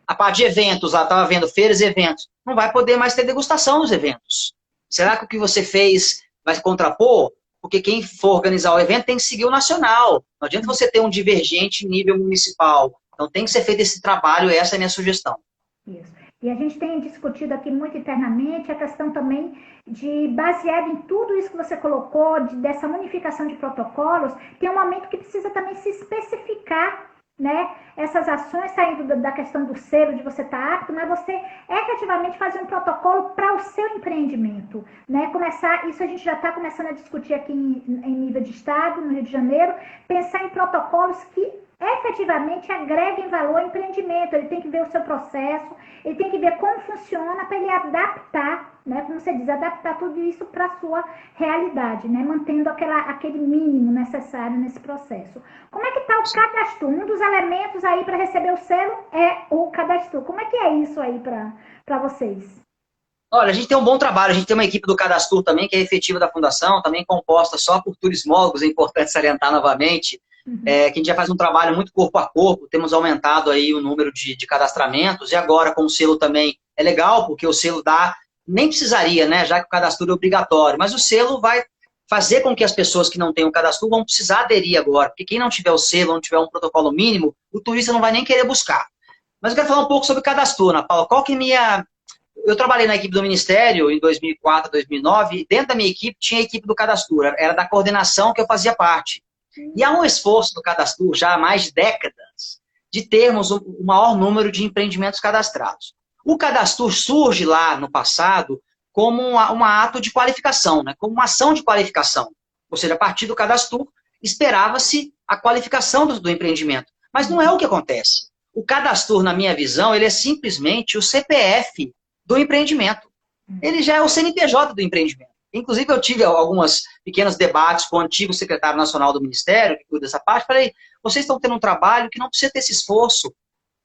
A parte de eventos, lá estava vendo feiras e eventos, não vai poder mais ter degustação nos eventos. Será que o que você fez vai se contrapor? Porque quem for organizar o evento tem que seguir o nacional. Não adianta você ter um divergente em nível municipal. Então tem que ser feito esse trabalho, essa é a minha sugestão. Isso. E a gente tem discutido aqui muito internamente a questão também de, baseado em tudo isso que você colocou, dessa unificação de protocolos, tem um momento que precisa também se especificar, né, essas ações saindo da questão do selo, de você estar apto, mas você efetivamente fazer um protocolo para o seu empreendimento, né? Começar, isso a gente já está começando a discutir aqui em nível de estado, no Rio de Janeiro, pensar em protocolos que efetivamente agreguem valor ao empreendimento. Ele tem que ver o seu processo, ele tem que ver como funciona para ele adaptar, né, como você diz, adaptar tudo isso para a sua realidade, né, mantendo aquele mínimo necessário nesse processo. Como é que está o cadastro? Um dos elementos aí para receber o selo é o cadastro. Como é que é isso aí para vocês? Olha, a gente tem um bom trabalho, a gente tem uma equipe do Cadastro também, que é efetiva da Fundação, também composta só por turismólogos, é importante salientar novamente, que a gente já faz um trabalho muito corpo a corpo, temos aumentado aí o número de cadastramentos, e agora com o selo também é legal, porque o selo nem precisaria, né, já que o cadastro é obrigatório, mas o selo vai fazer com que as pessoas que não têm o cadastro vão precisar aderir agora, porque quem não tiver o selo, não tiver um protocolo mínimo, o turista não vai nem querer buscar. Mas eu quero falar um pouco sobre o cadastro, Ana Paula. Qual que é Eu trabalhei na equipe do Ministério em 2004, 2009, e dentro da minha equipe tinha a equipe do Cadastro, era da coordenação que eu fazia parte. E há um esforço do Cadastro, já há mais de décadas, de termos o maior número de empreendimentos cadastrados. O Cadastro surge lá no passado como um ato de qualificação, né? Como uma ação de qualificação. Ou seja, a partir do Cadastro, esperava-se a qualificação do empreendimento. Mas não é o que acontece. O Cadastro, na minha visão, ele é simplesmente o CPF do empreendimento. Ele já é o CNPJ do empreendimento. Inclusive, eu tive alguns pequenos debates com o antigo secretário nacional do Ministério, que cuida dessa parte, falei, vocês estão tendo um trabalho que não precisa ter esse esforço.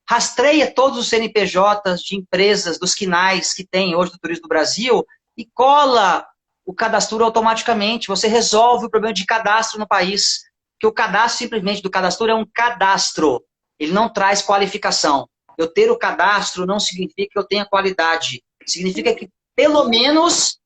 Rastreia todos os CNPJs de empresas, dos quinais que tem hoje do turismo do Brasil e cola o cadastro automaticamente. Você resolve o problema de cadastro no país. Porque o cadastro simplesmente do cadastro é um cadastro. Ele não traz qualificação. Eu ter o cadastro não significa que eu tenha qualidade. Significa que, pelo menos...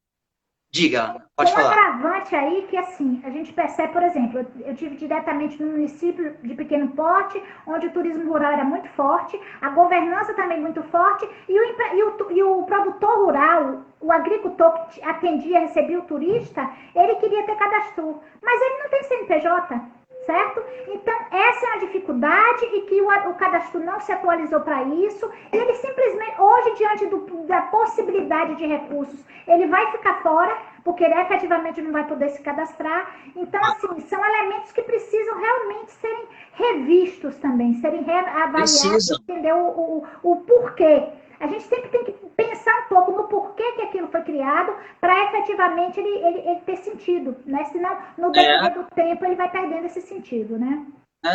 Diga, pode falar. Um agravante aí que, assim, a gente percebe, por exemplo, eu tive diretamente no município de pequeno porte, onde o turismo rural era muito forte, a governança também muito forte, e o produtor rural, o agricultor que atendia, recebia o turista, ele queria ter cadastro, mas ele não tem CNPJ. Certo? Então, essa é a dificuldade e que o cadastro não se atualizou para isso. E ele simplesmente, hoje, diante da possibilidade de recursos, ele vai ficar fora, porque ele efetivamente não vai poder se cadastrar. Então, assim, são elementos que precisam realmente serem revistos também, serem reavaliados, entender o porquê. A gente sempre tem que pensar um pouco no porquê que aquilo foi criado para efetivamente ele ter sentido, né? Senão, no decorrer do tempo, ele vai perdendo esse sentido, né?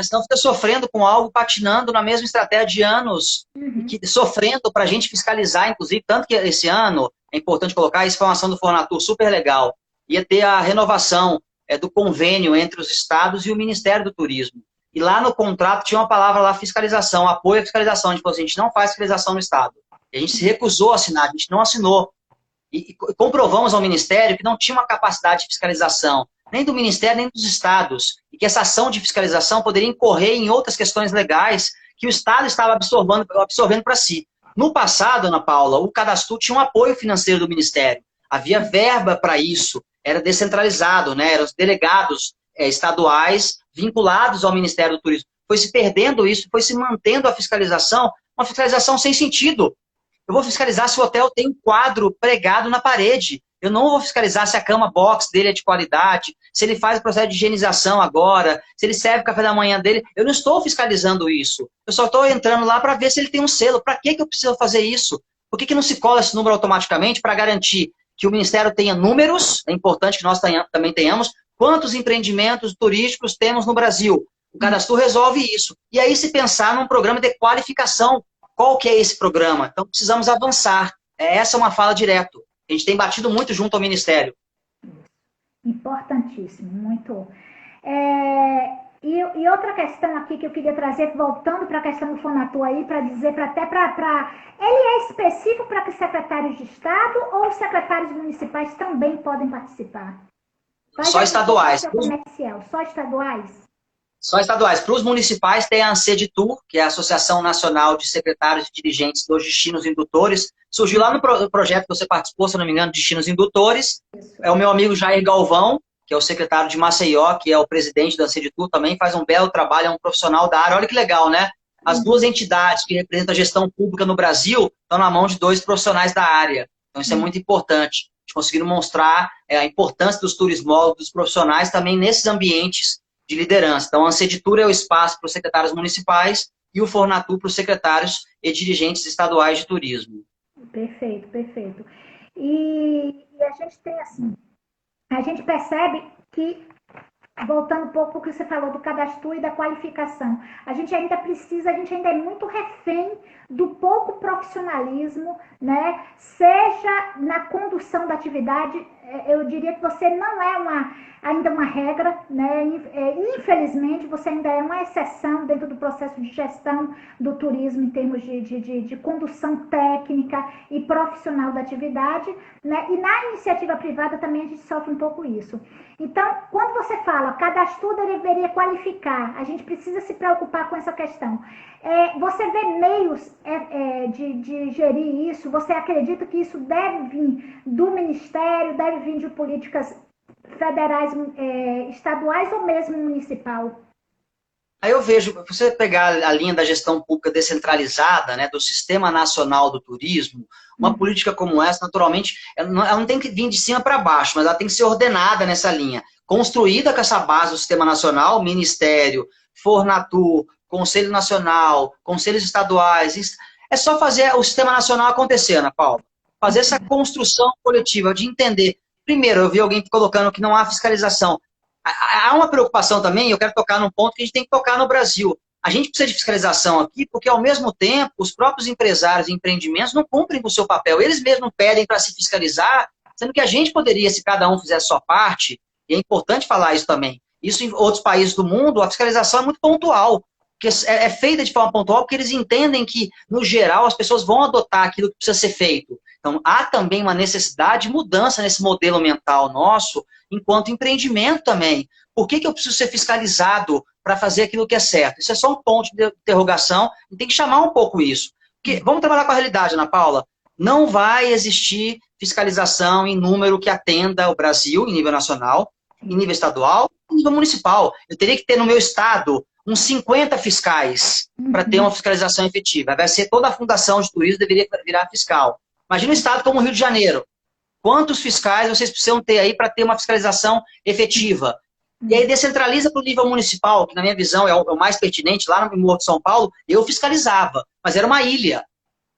Senão fica sofrendo com algo, patinando na mesma estratégia de anos, sofrendo para a gente fiscalizar, inclusive, tanto que esse ano, é importante colocar, isso foi uma ação do Fornatur super legal, ia ter a renovação do convênio entre os estados e o Ministério do Turismo. E lá no contrato tinha uma palavra lá, fiscalização, apoio à fiscalização. A gente falou assim, a gente não faz fiscalização no estado. E a gente se recusou a assinar, a gente não assinou. e comprovamos ao Ministério que não tinha uma capacidade de fiscalização, nem do Ministério, nem dos estados, e que essa ação de fiscalização poderia incorrer em outras questões legais que o Estado estava absorvendo para si. No passado, Ana Paula, o Cadastro tinha um apoio financeiro do Ministério, havia verba para isso, era descentralizado, né? Eram os delegados estaduais vinculados ao Ministério do Turismo. Foi se perdendo isso, foi se mantendo a fiscalização, uma fiscalização sem sentido. Eu vou fiscalizar se o hotel tem um quadro pregado na parede. Eu não vou fiscalizar se a cama box dele é de qualidade, se ele faz o processo de higienização agora, se ele serve o café da manhã dele. Eu não estou fiscalizando isso. Eu só estou entrando lá para ver se ele tem um selo. Para que eu preciso fazer isso? Por que não se cola esse número automaticamente para garantir que o Ministério tenha números? É importante que nós também tenhamos. Quantos empreendimentos turísticos temos no Brasil? O Cadastro resolve isso. E aí se pensar num programa de qualificação. Qual que é esse programa? Então precisamos avançar. Essa é uma fala direto. A gente tem batido muito junto ao Ministério. Importantíssimo, muito. E outra questão aqui que eu queria trazer, voltando para a questão do Fonatur aí, para dizer, ele é específico para que secretários de Estado ou os secretários municipais também podem participar? Só estaduais. Só estaduais? Só estaduais. Para os municipais tem a ANSEDTUR, que é a Associação Nacional de Secretários e Dirigentes dos Destinos Indutores. Surgiu lá no projeto que você participou, se não me engano, Destinos Indutores. Isso. É o meu amigo Jair Galvão, que é o secretário de Maceió, que é o presidente da ANSEDTUR, também faz um belo trabalho, é um profissional da área. Olha que legal, né? As duas entidades que representam a gestão pública no Brasil estão na mão de dois profissionais da área. Então isso é muito importante. A gente conseguiu mostrar a importância dos turismólogos, dos profissionais também nesses ambientes de liderança. Então, a ANSEDTUR é o espaço para os secretários municipais e o Fornatur para os secretários e dirigentes estaduais de turismo. Perfeito, perfeito. E a gente tem assim, a gente percebe que, voltando um pouco para o que você falou do cadastro e da qualificação, a gente ainda é muito refém do pouco profissionalismo, né? Seja na condução da atividade, eu diria que você não é ainda uma regra, né? Infelizmente, você ainda é uma exceção dentro do processo de gestão do turismo em termos de condução técnica e profissional da atividade, né? E na iniciativa privada também a gente sofre um pouco isso. Então, quando você fala cadastro deveria qualificar, a gente precisa se preocupar com essa questão. Você vê meios de gerir isso? Você acredita que isso deve vir do Ministério, deve vir de políticas federais, estaduais ou mesmo municipal? Aí eu vejo, se você pegar a linha da gestão pública descentralizada, né, do Sistema Nacional do Turismo, uma política como essa, naturalmente, ela não tem que vir de cima para baixo, mas ela tem que ser ordenada nessa linha, construída com essa base do Sistema Nacional, Ministério, Fornatur, Conselho Nacional, Conselhos Estaduais. É só fazer o Sistema Nacional acontecer, Ana Paula. Fazer essa construção coletiva, de entender. Primeiro, eu vi alguém colocando que não há fiscalização. Há uma preocupação também, eu quero tocar num ponto que a gente tem que tocar no Brasil. A gente precisa de fiscalização aqui, porque ao mesmo tempo, os próprios empresários e empreendimentos não cumprem com o seu papel. Eles mesmos pedem para se fiscalizar, sendo que a gente poderia, se cada um fizesse a sua parte, e é importante falar isso também. Isso em outros países do mundo, a fiscalização é muito pontual. Porque é feita de forma pontual, porque eles entendem que, no geral, as pessoas vão adotar aquilo que precisa ser feito. Então, há também uma necessidade de mudança nesse modelo mental nosso, enquanto empreendimento também. Por que eu preciso ser fiscalizado para fazer aquilo que é certo? Isso é só um ponto de interrogação, e tem que chamar um pouco isso. Porque, vamos trabalhar com a realidade, Ana Paula. Não vai existir fiscalização em número que atenda o Brasil, em nível nacional, em nível estadual, em nível municipal. Eu teria que ter no meu estado uns 50 fiscais para ter uma fiscalização efetiva. Vai ser toda a fundação de turismo deveria virar fiscal. Imagina um estado como o Rio de Janeiro. Quantos fiscais vocês precisam ter aí para ter uma fiscalização efetiva? E aí descentraliza para o nível municipal, que na minha visão é o mais pertinente. Lá no Morro de São Paulo, eu fiscalizava, mas era uma ilha,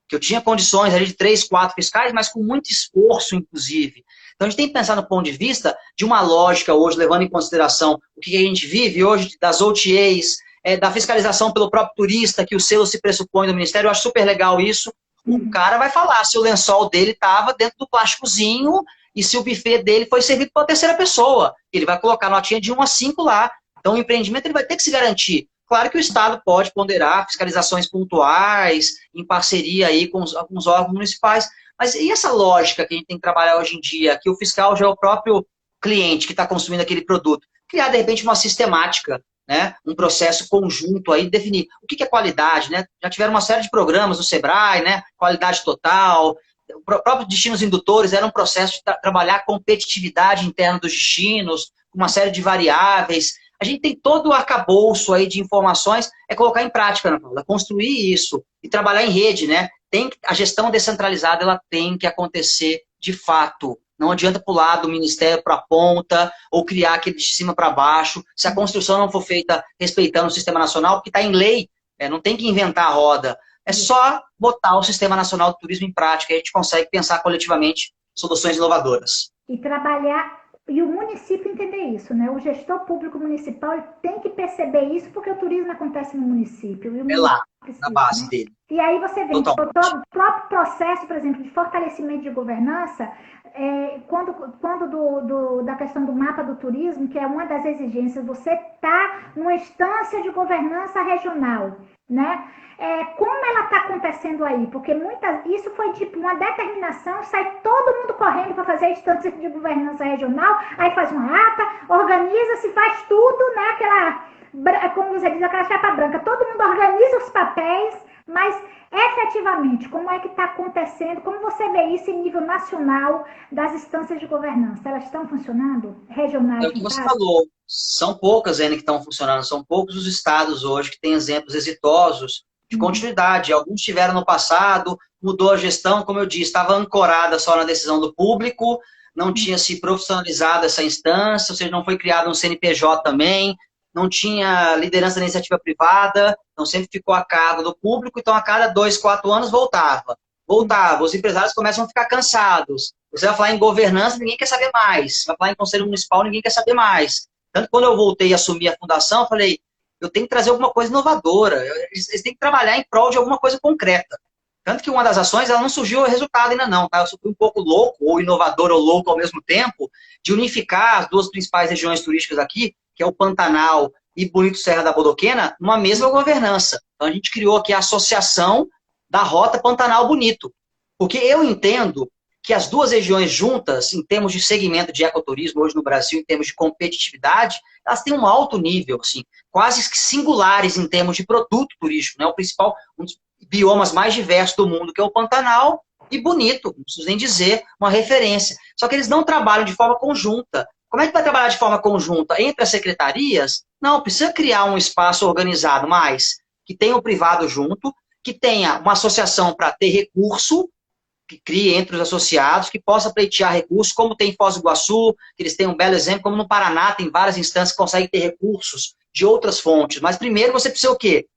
que eu tinha condições ali de 3, 4 fiscais, mas com muito esforço, inclusive. Então a gente tem que pensar no ponto de vista de uma lógica hoje, levando em consideração o que a gente vive hoje, das OTAs, da fiscalização pelo próprio turista, que o selo se pressupõe do Ministério. Eu acho super legal isso. O cara vai falar se o lençol dele estava dentro do plásticozinho e se o buffet dele foi servido para uma terceira pessoa. Ele vai colocar notinha de 1 a 5 lá. Então o empreendimento ele vai ter que se garantir. Claro que o Estado pode ponderar fiscalizações pontuais, em parceria aí com alguns órgãos municipais, Mas e essa lógica que a gente tem que trabalhar hoje em dia, que o fiscal já é o próprio cliente que está consumindo aquele produto? Criar, de repente, uma sistemática, né? Um processo conjunto aí, definir o que é qualidade, né? Já tiveram uma série de programas no Sebrae, né? Qualidade total. O próprio destinos indutores era um processo de trabalhar a competitividade interna dos destinos, uma série de variáveis. A gente tem todo o arcabouço aí de informações, é colocar em prática, Ana Paula, construir isso e trabalhar em rede, né? A gestão descentralizada ela tem que acontecer de fato. Não adianta pular do ministério para a ponta ou criar aquele de cima para baixo. Se a construção não for feita respeitando o sistema nacional, porque está em lei, não tem que inventar a roda. É só botar o Sistema Nacional de Turismo em prática e a gente consegue pensar coletivamente soluções inovadoras. E trabalhar, e o município entender isso, né? O gestor público municipal ele tem que perceber isso, porque o turismo acontece no município. E o município lá, precisa, na base, né? dele. E aí você vê que o próprio processo, por exemplo, de fortalecimento de governança, da questão do mapa do turismo, que é uma das exigências, você está numa instância de governança regional, né? Como ela está acontecendo aí? Porque isso foi tipo uma determinação, sai todo mundo correndo para fazer a instância de governança regional, aí faz uma ata, organiza-se, faz tudo, né? Como você diz, aquela chapa branca, todo mundo organiza os papéis, mas efetivamente, como é que está acontecendo? Como você vê isso em nível nacional das instâncias de governança? Elas estão funcionando? Regionais? É o que você falou. São poucas ainda que estão funcionando. São poucos os estados hoje que têm exemplos exitosos de continuidade. Alguns tiveram no passado, mudou a gestão, como eu disse, estava ancorada só na decisão do público, não tinha se profissionalizado essa instância, ou seja, não foi criado um CNPJ também, não tinha liderança da iniciativa privada, então sempre ficou a cargo do público, então a cada 2, 4 anos voltava. Os empresários começam a ficar cansados. Você vai falar em governança, ninguém quer saber mais. Vai falar em conselho municipal, ninguém quer saber mais. Tanto quando eu voltei a assumir a fundação, eu falei, eu tenho que trazer alguma coisa inovadora. Eles têm que trabalhar em prol de alguma coisa concreta. Tanto que uma das ações, ela não surgiu o resultado ainda não, tá? Eu fui um pouco louco, ou inovador ou louco ao mesmo tempo, de unificar as duas principais regiões turísticas aqui, que é o Pantanal e Bonito Serra da Bodoquena, numa mesma governança. Então a gente criou aqui a Associação da Rota Pantanal Bonito. Porque eu entendo que as duas regiões juntas, em termos de segmento de ecoturismo hoje no Brasil, em termos de competitividade, elas têm um alto nível, assim, quase que singulares em termos de produto turístico, né? O principal, um dos biomas mais diversos do mundo, que é o Pantanal, e Bonito, não preciso nem dizer, uma referência. Só que eles não trabalham de forma conjunta. Como é que vai trabalhar de forma conjunta entre as secretarias? Não, precisa criar um espaço organizado mais, que tenha o privado junto, que tenha uma associação para ter recurso, que crie entre os associados, que possa pleitear recursos, como tem em Foz do Iguaçu, que eles têm um belo exemplo, como no Paraná, tem várias instâncias que conseguem ter recursos de outras fontes. Mas primeiro você precisa o quê?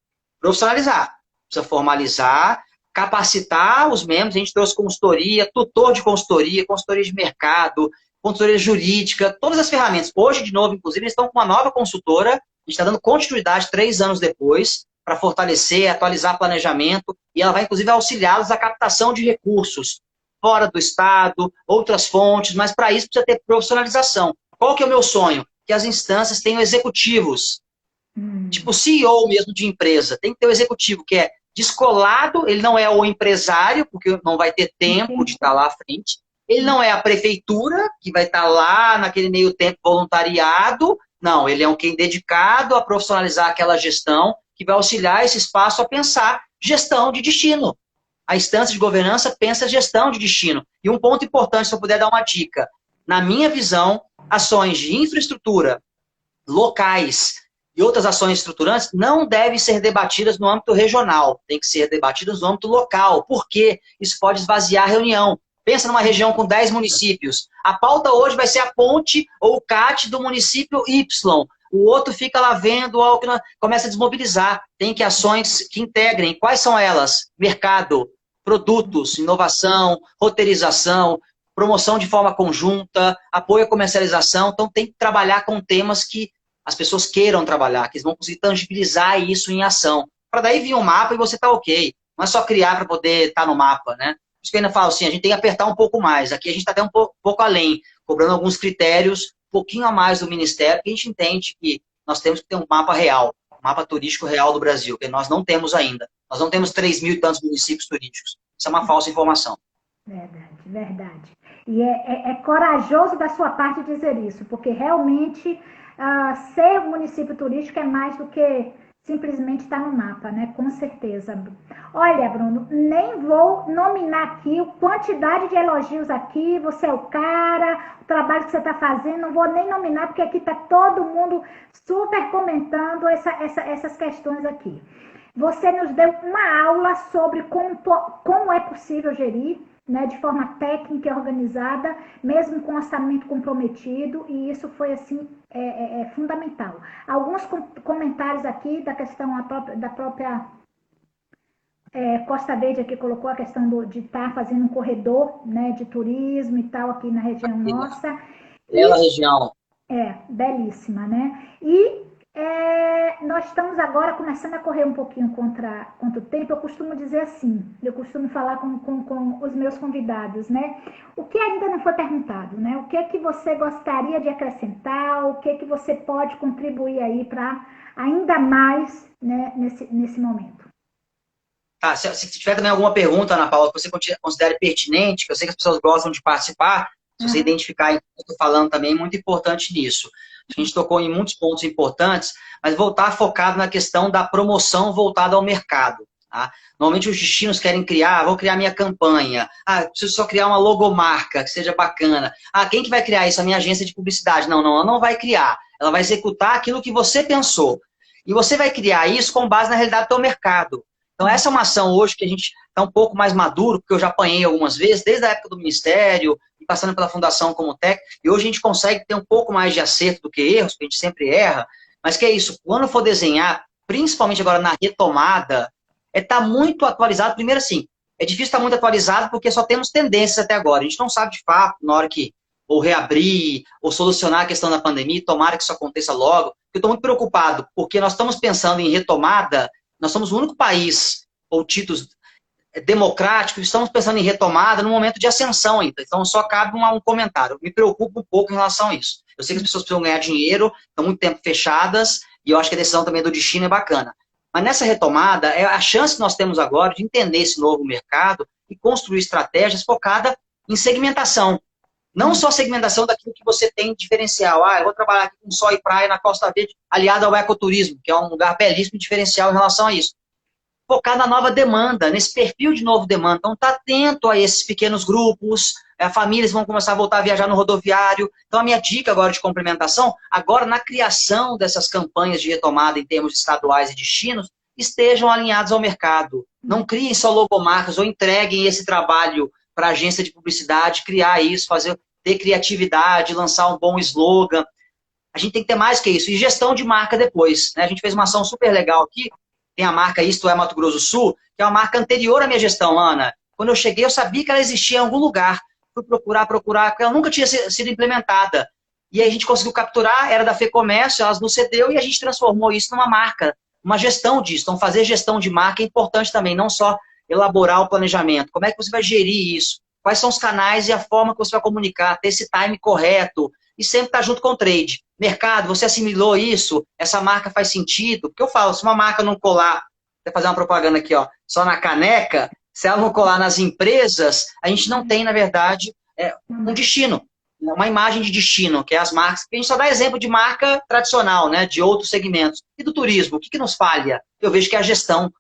Profissionalizar. Precisa formalizar, capacitar os membros. A gente trouxe consultoria, tutor de consultoria de mercado, consultoria jurídica, todas as ferramentas. Hoje, de novo, inclusive, eles estão com uma nova consultora, a gente está dando continuidade 3 anos depois, para fortalecer, atualizar planejamento, e ela vai, inclusive, auxiliá-los na captação de recursos fora do Estado, outras fontes, mas para isso precisa ter profissionalização. Qual que é o meu sonho? Que as instâncias tenham executivos, tipo CEO mesmo de empresa, tem que ter o executivo, que é descolado, ele não é o empresário, porque não vai ter tempo de estar lá à frente, ele não é a prefeitura, que vai estar lá naquele meio tempo voluntariado, não, ele é um quem dedicado a profissionalizar aquela gestão, que vai auxiliar esse espaço a pensar gestão de destino. A instância de governança pensa gestão de destino. E um ponto importante, se eu puder dar uma dica, na minha visão, ações de infraestrutura locais e outras ações estruturantes não devem ser debatidas no âmbito regional, tem que ser debatidas no âmbito local, porque isso pode esvaziar a reunião. Pensa numa região com 10 municípios. A pauta hoje vai ser a ponte ou o CAT do município Y. O outro fica lá vendo algo que começa a desmobilizar. Tem que ações que integrem. Quais são elas? Mercado, produtos, inovação, roteirização, promoção de forma conjunta, apoio à comercialização. Então tem que trabalhar com temas que as pessoas queiram trabalhar, que eles vão conseguir tangibilizar isso em ação. Para daí vir um mapa e você tá ok. Não é só criar para poder estar no mapa, né? Por isso que eu ainda falo assim, a gente tem que apertar um pouco mais. Aqui a gente está até um pouco além, cobrando alguns critérios, um pouquinho a mais do Ministério, que a gente entende que nós temos que ter um mapa real, um mapa turístico real do Brasil, que nós não temos ainda. Nós não temos 3.000 e tantos municípios turísticos. Isso é uma falsa informação. Verdade, verdade. E é corajoso da sua parte dizer isso, porque realmente ser município turístico é mais do que simplesmente estar no mapa, né? Com certeza. Olha, Bruno, nem vou nominar aqui a quantidade de elogios aqui, você é o cara, o trabalho que você está fazendo, não vou nem nominar, porque aqui está todo mundo super comentando essas questões aqui. Você nos deu uma aula sobre como é possível gerir, né, de forma técnica e organizada, mesmo com orçamento comprometido, e isso foi assim fundamental. Alguns comentários aqui da questão da própria Costa Verde aqui colocou a questão de estar fazendo um corredor, né, de turismo e tal aqui na região nossa. Bela região. Belíssima, né? E nós estamos agora começando a correr um pouquinho contra o tempo. Eu costumo dizer assim, eu costumo falar com os meus convidados, né? O que ainda não foi perguntado, né? O que é que você gostaria de acrescentar? O que é que você pode contribuir aí para ainda mais, né, nesse momento? Tá, se tiver também alguma pergunta, Ana Paula, que você considere pertinente, que eu sei que as pessoas gostam de participar, se você identificar o que eu estou falando também, é muito importante nisso. A gente tocou em muitos pontos importantes, mas voltar focado na questão da promoção voltada ao mercado. Tá? Normalmente os destinos querem criar, vou criar minha campanha, preciso só criar uma logomarca que seja bacana. Quem que vai criar isso? A minha agência de publicidade. Não, ela não vai criar. Ela vai executar aquilo que você pensou. E você vai criar isso com base na realidade do teu mercado. Então, essa é uma ação hoje que a gente está um pouco mais maduro, porque eu já apanhei algumas vezes, desde a época do Ministério, e passando pela Fundação como técnico, e hoje a gente consegue ter um pouco mais de acerto do que erros, porque a gente sempre erra, mas que é isso, quando for desenhar, principalmente agora na retomada, estar muito atualizado. Primeiro assim, é difícil estar muito atualizado porque só temos tendências até agora, a gente não sabe de fato, na hora que ou reabrir, ou solucionar a questão da pandemia, tomara que isso aconteça logo, eu estou muito preocupado, porque nós estamos pensando em retomada. Nós somos o único país, ou títulos democráticos, estamos pensando em retomada no momento de ascensão ainda. Então, só cabe um comentário. Me preocupa um pouco em relação a isso. Eu sei que as pessoas precisam ganhar dinheiro, estão muito tempo fechadas, e eu acho que a decisão também do destino é bacana. Mas nessa retomada, é a chance que nós temos agora de entender esse novo mercado e construir estratégias focadas em segmentação. Não só segmentação daquilo que você tem diferencial. Eu vou trabalhar aqui com sol e praia na Costa Verde, aliado ao ecoturismo, que é um lugar belíssimo e diferencial em relação a isso. Focar na nova demanda, nesse perfil de novo demanda. Então, está atento a esses pequenos grupos, famílias vão começar a voltar a viajar no rodoviário. Então, a minha dica agora de complementação, agora na criação dessas campanhas de retomada em termos estaduais e destinos, estejam alinhados ao mercado. Não criem só logomarcas ou entreguem esse trabalho para a agência de publicidade, criar isso, ter criatividade, lançar um bom slogan. A gente tem que ter mais que isso. E gestão de marca depois. Né? A gente fez uma ação super legal aqui, tem a marca Isto é Mato Grosso do Sul, que é uma marca anterior à minha gestão, Ana. Quando eu cheguei, eu sabia que ela existia em algum lugar. Fui procurar, porque ela nunca tinha sido implementada. E aí a gente conseguiu capturar, era da FEComércio, elas nos cedeu e a gente transformou isso numa marca, uma gestão disso. Então, fazer gestão de marca é importante também, não só elaborar o planejamento. Como é que você vai gerir isso? Quais são os canais e a forma que você vai comunicar, ter esse time correto e sempre estar junto com o trade. Mercado, você assimilou isso? Essa marca faz sentido? Porque eu falo, se uma marca não colar, vou fazer uma propaganda aqui, ó, só na caneca, se ela não colar nas empresas, a gente não tem, na verdade, um destino, uma imagem de destino, que é as marcas. A gente só dá exemplo de marca tradicional, né, de outros segmentos. E do turismo, o que nos falha? Eu vejo que é a gestão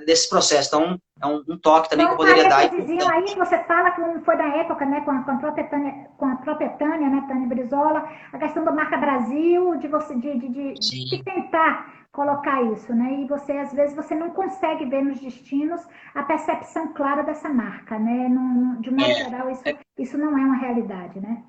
desse processo. Então, é um toque também que eu poderia dar. Vizinho aí que você fala que não foi da época, né, com a própria Tânia, né, Tânia Brizola, a questão da marca Brasil, de tentar colocar isso, né, e você, às vezes, você não consegue ver nos destinos a percepção clara dessa marca, né, de modo geral, isso não é uma realidade, né.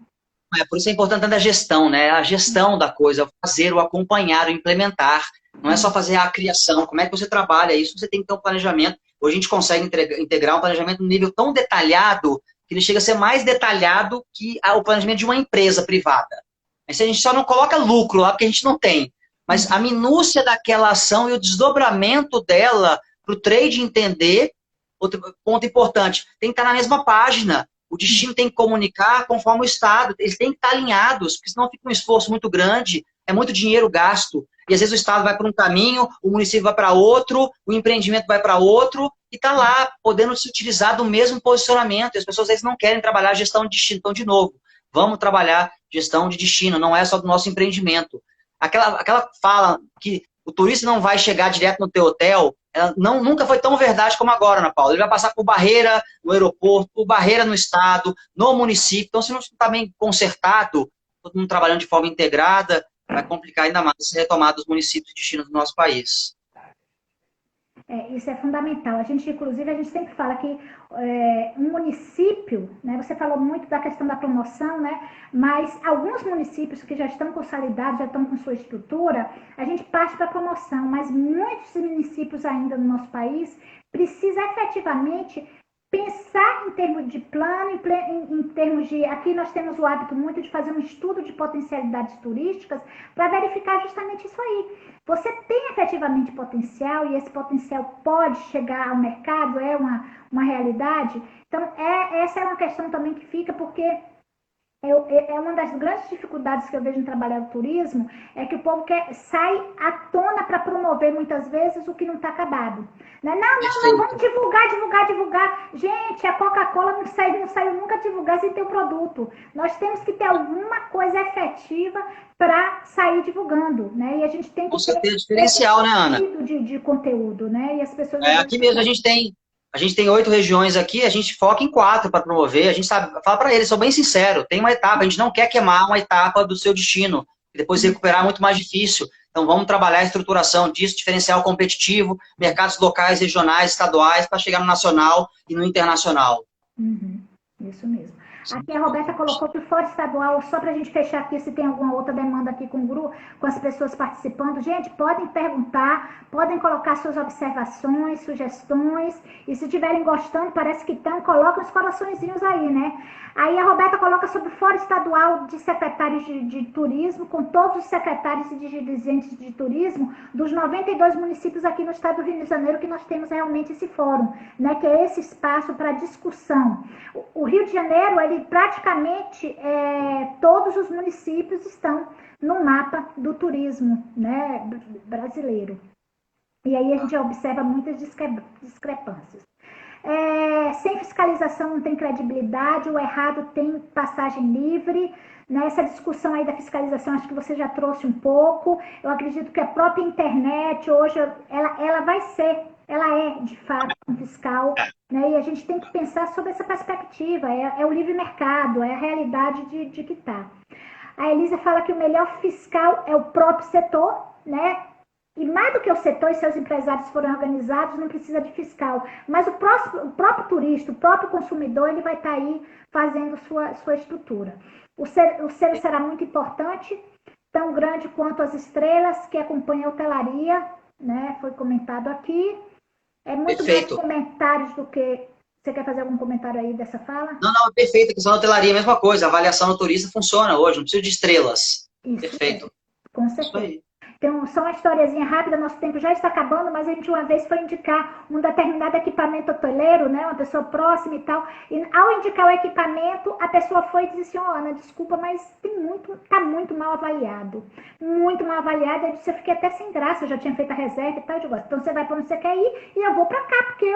Por isso é importante a gestão, né, a gestão da coisa, fazer, o acompanhar, o implementar. Não é só fazer a criação. Como é que você trabalha isso? Você tem que ter um planejamento. Hoje a gente consegue integrar um planejamento no nível tão detalhado que ele chega a ser mais detalhado que o planejamento de uma empresa privada. Mas a gente só não coloca lucro lá porque a gente não tem. Mas a minúcia daquela ação e o desdobramento dela para o trade entender, outro ponto importante, tem que estar na mesma página. O destino tem que comunicar conforme o Estado. Eles têm que estar alinhados, porque senão fica um esforço muito grande, é muito dinheiro gasto. E às vezes o Estado vai para um caminho, o município vai para outro, o empreendimento vai para outro, e está lá, podendo se utilizar do mesmo posicionamento. E as pessoas às vezes não querem trabalhar gestão de destino. Então, de novo, vamos trabalhar gestão de destino, não é só do nosso empreendimento. Aquela fala que o turista não vai chegar direto no teu hotel, ela nunca foi tão verdade como agora, Ana Paula. Ele vai passar por barreira no aeroporto, por barreira no estado, no município. Então, se não está bem consertado, todo mundo trabalhando de forma integrada, vai complicar ainda mais a retomada dos municípios de destino do nosso país. Isso é fundamental. Inclusive, a gente sempre fala que um município, né, você falou muito da questão da promoção, né, mas alguns municípios que já estão consolidados, já estão com sua estrutura, a gente parte para a promoção, mas muitos municípios ainda no nosso país precisam efetivamente pensar em termos de plano, em termos de... Aqui nós temos o hábito muito de fazer um estudo de potencialidades turísticas para verificar justamente isso aí. Você tem efetivamente potencial e esse potencial pode chegar ao mercado, é uma realidade? Então, essa é uma questão também que fica, porque é uma das grandes dificuldades que eu vejo em trabalhar o turismo, é que o povo sai à tona para promover muitas vezes o que não está acabado. Não, vamos divulgar. Gente, a Coca-Cola não saiu nunca divulgar sem ter o produto. Nós temos que ter alguma coisa efetiva para sair divulgando, né? E a gente tem que ter diferencial, né, Ana? De conteúdo, né? E as pessoas... Aqui mesmo a gente tem 8 regiões aqui, a gente foca em 4 para promover, a gente fala para eles, sou bem sincero, tem uma etapa, a gente não quer queimar uma etapa do seu destino, e depois recuperar é muito mais difícil. Então vamos trabalhar a estruturação disso, diferencial competitivo, mercados locais, regionais, estaduais, para chegar no nacional e no internacional. Isso mesmo. Aqui a Roberta colocou que o fórum estadual, só para a gente fechar aqui, se tem alguma outra demanda aqui com o grupo, com as pessoas participando. Gente, podem perguntar, podem colocar suas observações, sugestões, e se estiverem gostando, parece que estão, coloquem os coraçõezinhos aí, né? Aí a Roberta coloca sobre o fórum estadual de secretários de turismo, com todos os secretários e dirigentes de turismo dos 92 municípios aqui no estado do Rio de Janeiro, que nós temos realmente esse fórum, né? Que é esse espaço para discussão. O Rio de Janeiro, ele praticamente todos os municípios estão no mapa do turismo, né, brasileiro. E aí a gente observa muitas discrepâncias. Sem fiscalização não tem credibilidade, o errado tem passagem livre. Nessa discussão aí da fiscalização, acho que você já trouxe um pouco. Eu acredito que a própria internet hoje, ela vai ser... Ela é, de fato, um fiscal, né? E a gente tem que pensar sobre essa perspectiva. É o livre mercado, é a realidade de que está. A Elisa fala que o melhor fiscal é o próprio setor, né? E mais do que o setor e seus empresários forem organizados, não precisa de fiscal. Mas o próprio turista, o próprio consumidor, ele vai estar aí fazendo sua estrutura. O selo será muito importante, tão grande quanto as estrelas que acompanham a hotelaria, né? Foi comentado aqui. É muito Perfeito. Mais comentários do que... Você quer fazer algum comentário aí dessa fala? Não, perfeito. A questão da hotelaria é a mesma coisa. A avaliação do turista funciona hoje, não precisa de estrelas. Isso, perfeito. Com certeza. Então, só uma historiazinha rápida, nosso tempo já está acabando, mas a gente uma vez foi indicar um determinado equipamento hoteleiro, né, uma pessoa próxima e tal, e ao indicar o equipamento, a pessoa foi e disse assim, Ana, desculpa, mas está muito mal avaliado. Muito mal avaliado. Eu disse, eu fiquei até sem graça, eu já tinha feito a reserva e tal, eu digo, então você vai para onde você quer ir e eu vou para cá, porque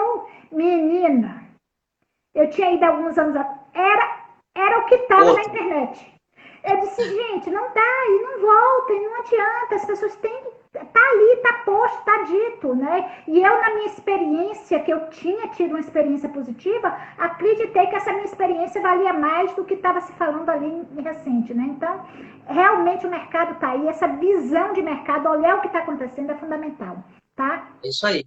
menina, eu tinha ido alguns anos atrás, era o que estava na internet. Eu disse, gente, não dá, e não volta, e não adianta, as pessoas têm que... Tá ali, tá posto, tá dito, né? E eu, na minha experiência, que eu tinha tido uma experiência positiva, acreditei que essa minha experiência valia mais do que estava se falando ali em recente, né? Então, realmente o mercado tá aí, essa visão de mercado, olhar o que está acontecendo é fundamental, tá? É isso aí.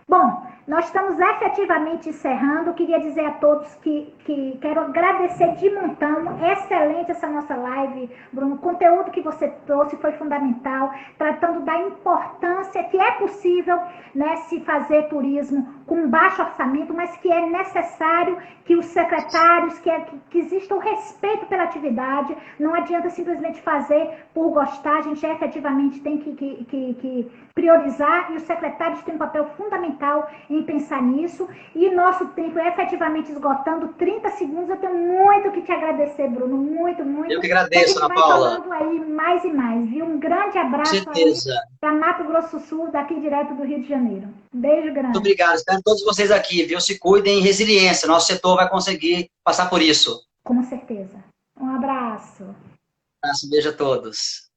Bom, nós estamos efetivamente encerrando. Queria dizer a todos que quero agradecer de montão. Excelente essa nossa live, Bruno. O conteúdo que você trouxe foi fundamental, tratando da importância que é possível, né, se fazer turismo com baixo orçamento, mas que é necessário que os secretários, que exista o respeito pela atividade. Não adianta simplesmente fazer por gostar, a gente efetivamente tem que priorizar, e os secretários têm um papel fundamental em pensar nisso, e nosso tempo é efetivamente esgotando. 30 segundos, eu tenho muito que te agradecer, Bruno, muito, muito. Eu que agradeço, Ana Vai Paula. falando aí mais e mais, viu? Um grande Com abraço aí certeza. para Mato Grosso do Sul, daqui direto do Rio de Janeiro. Beijo Muito grande. obrigado. Espero todos vocês aqui, viu? Se cuidem e resiliência. Nosso setor vai conseguir passar por isso. Com certeza. Um abraço. Um beijo a todos.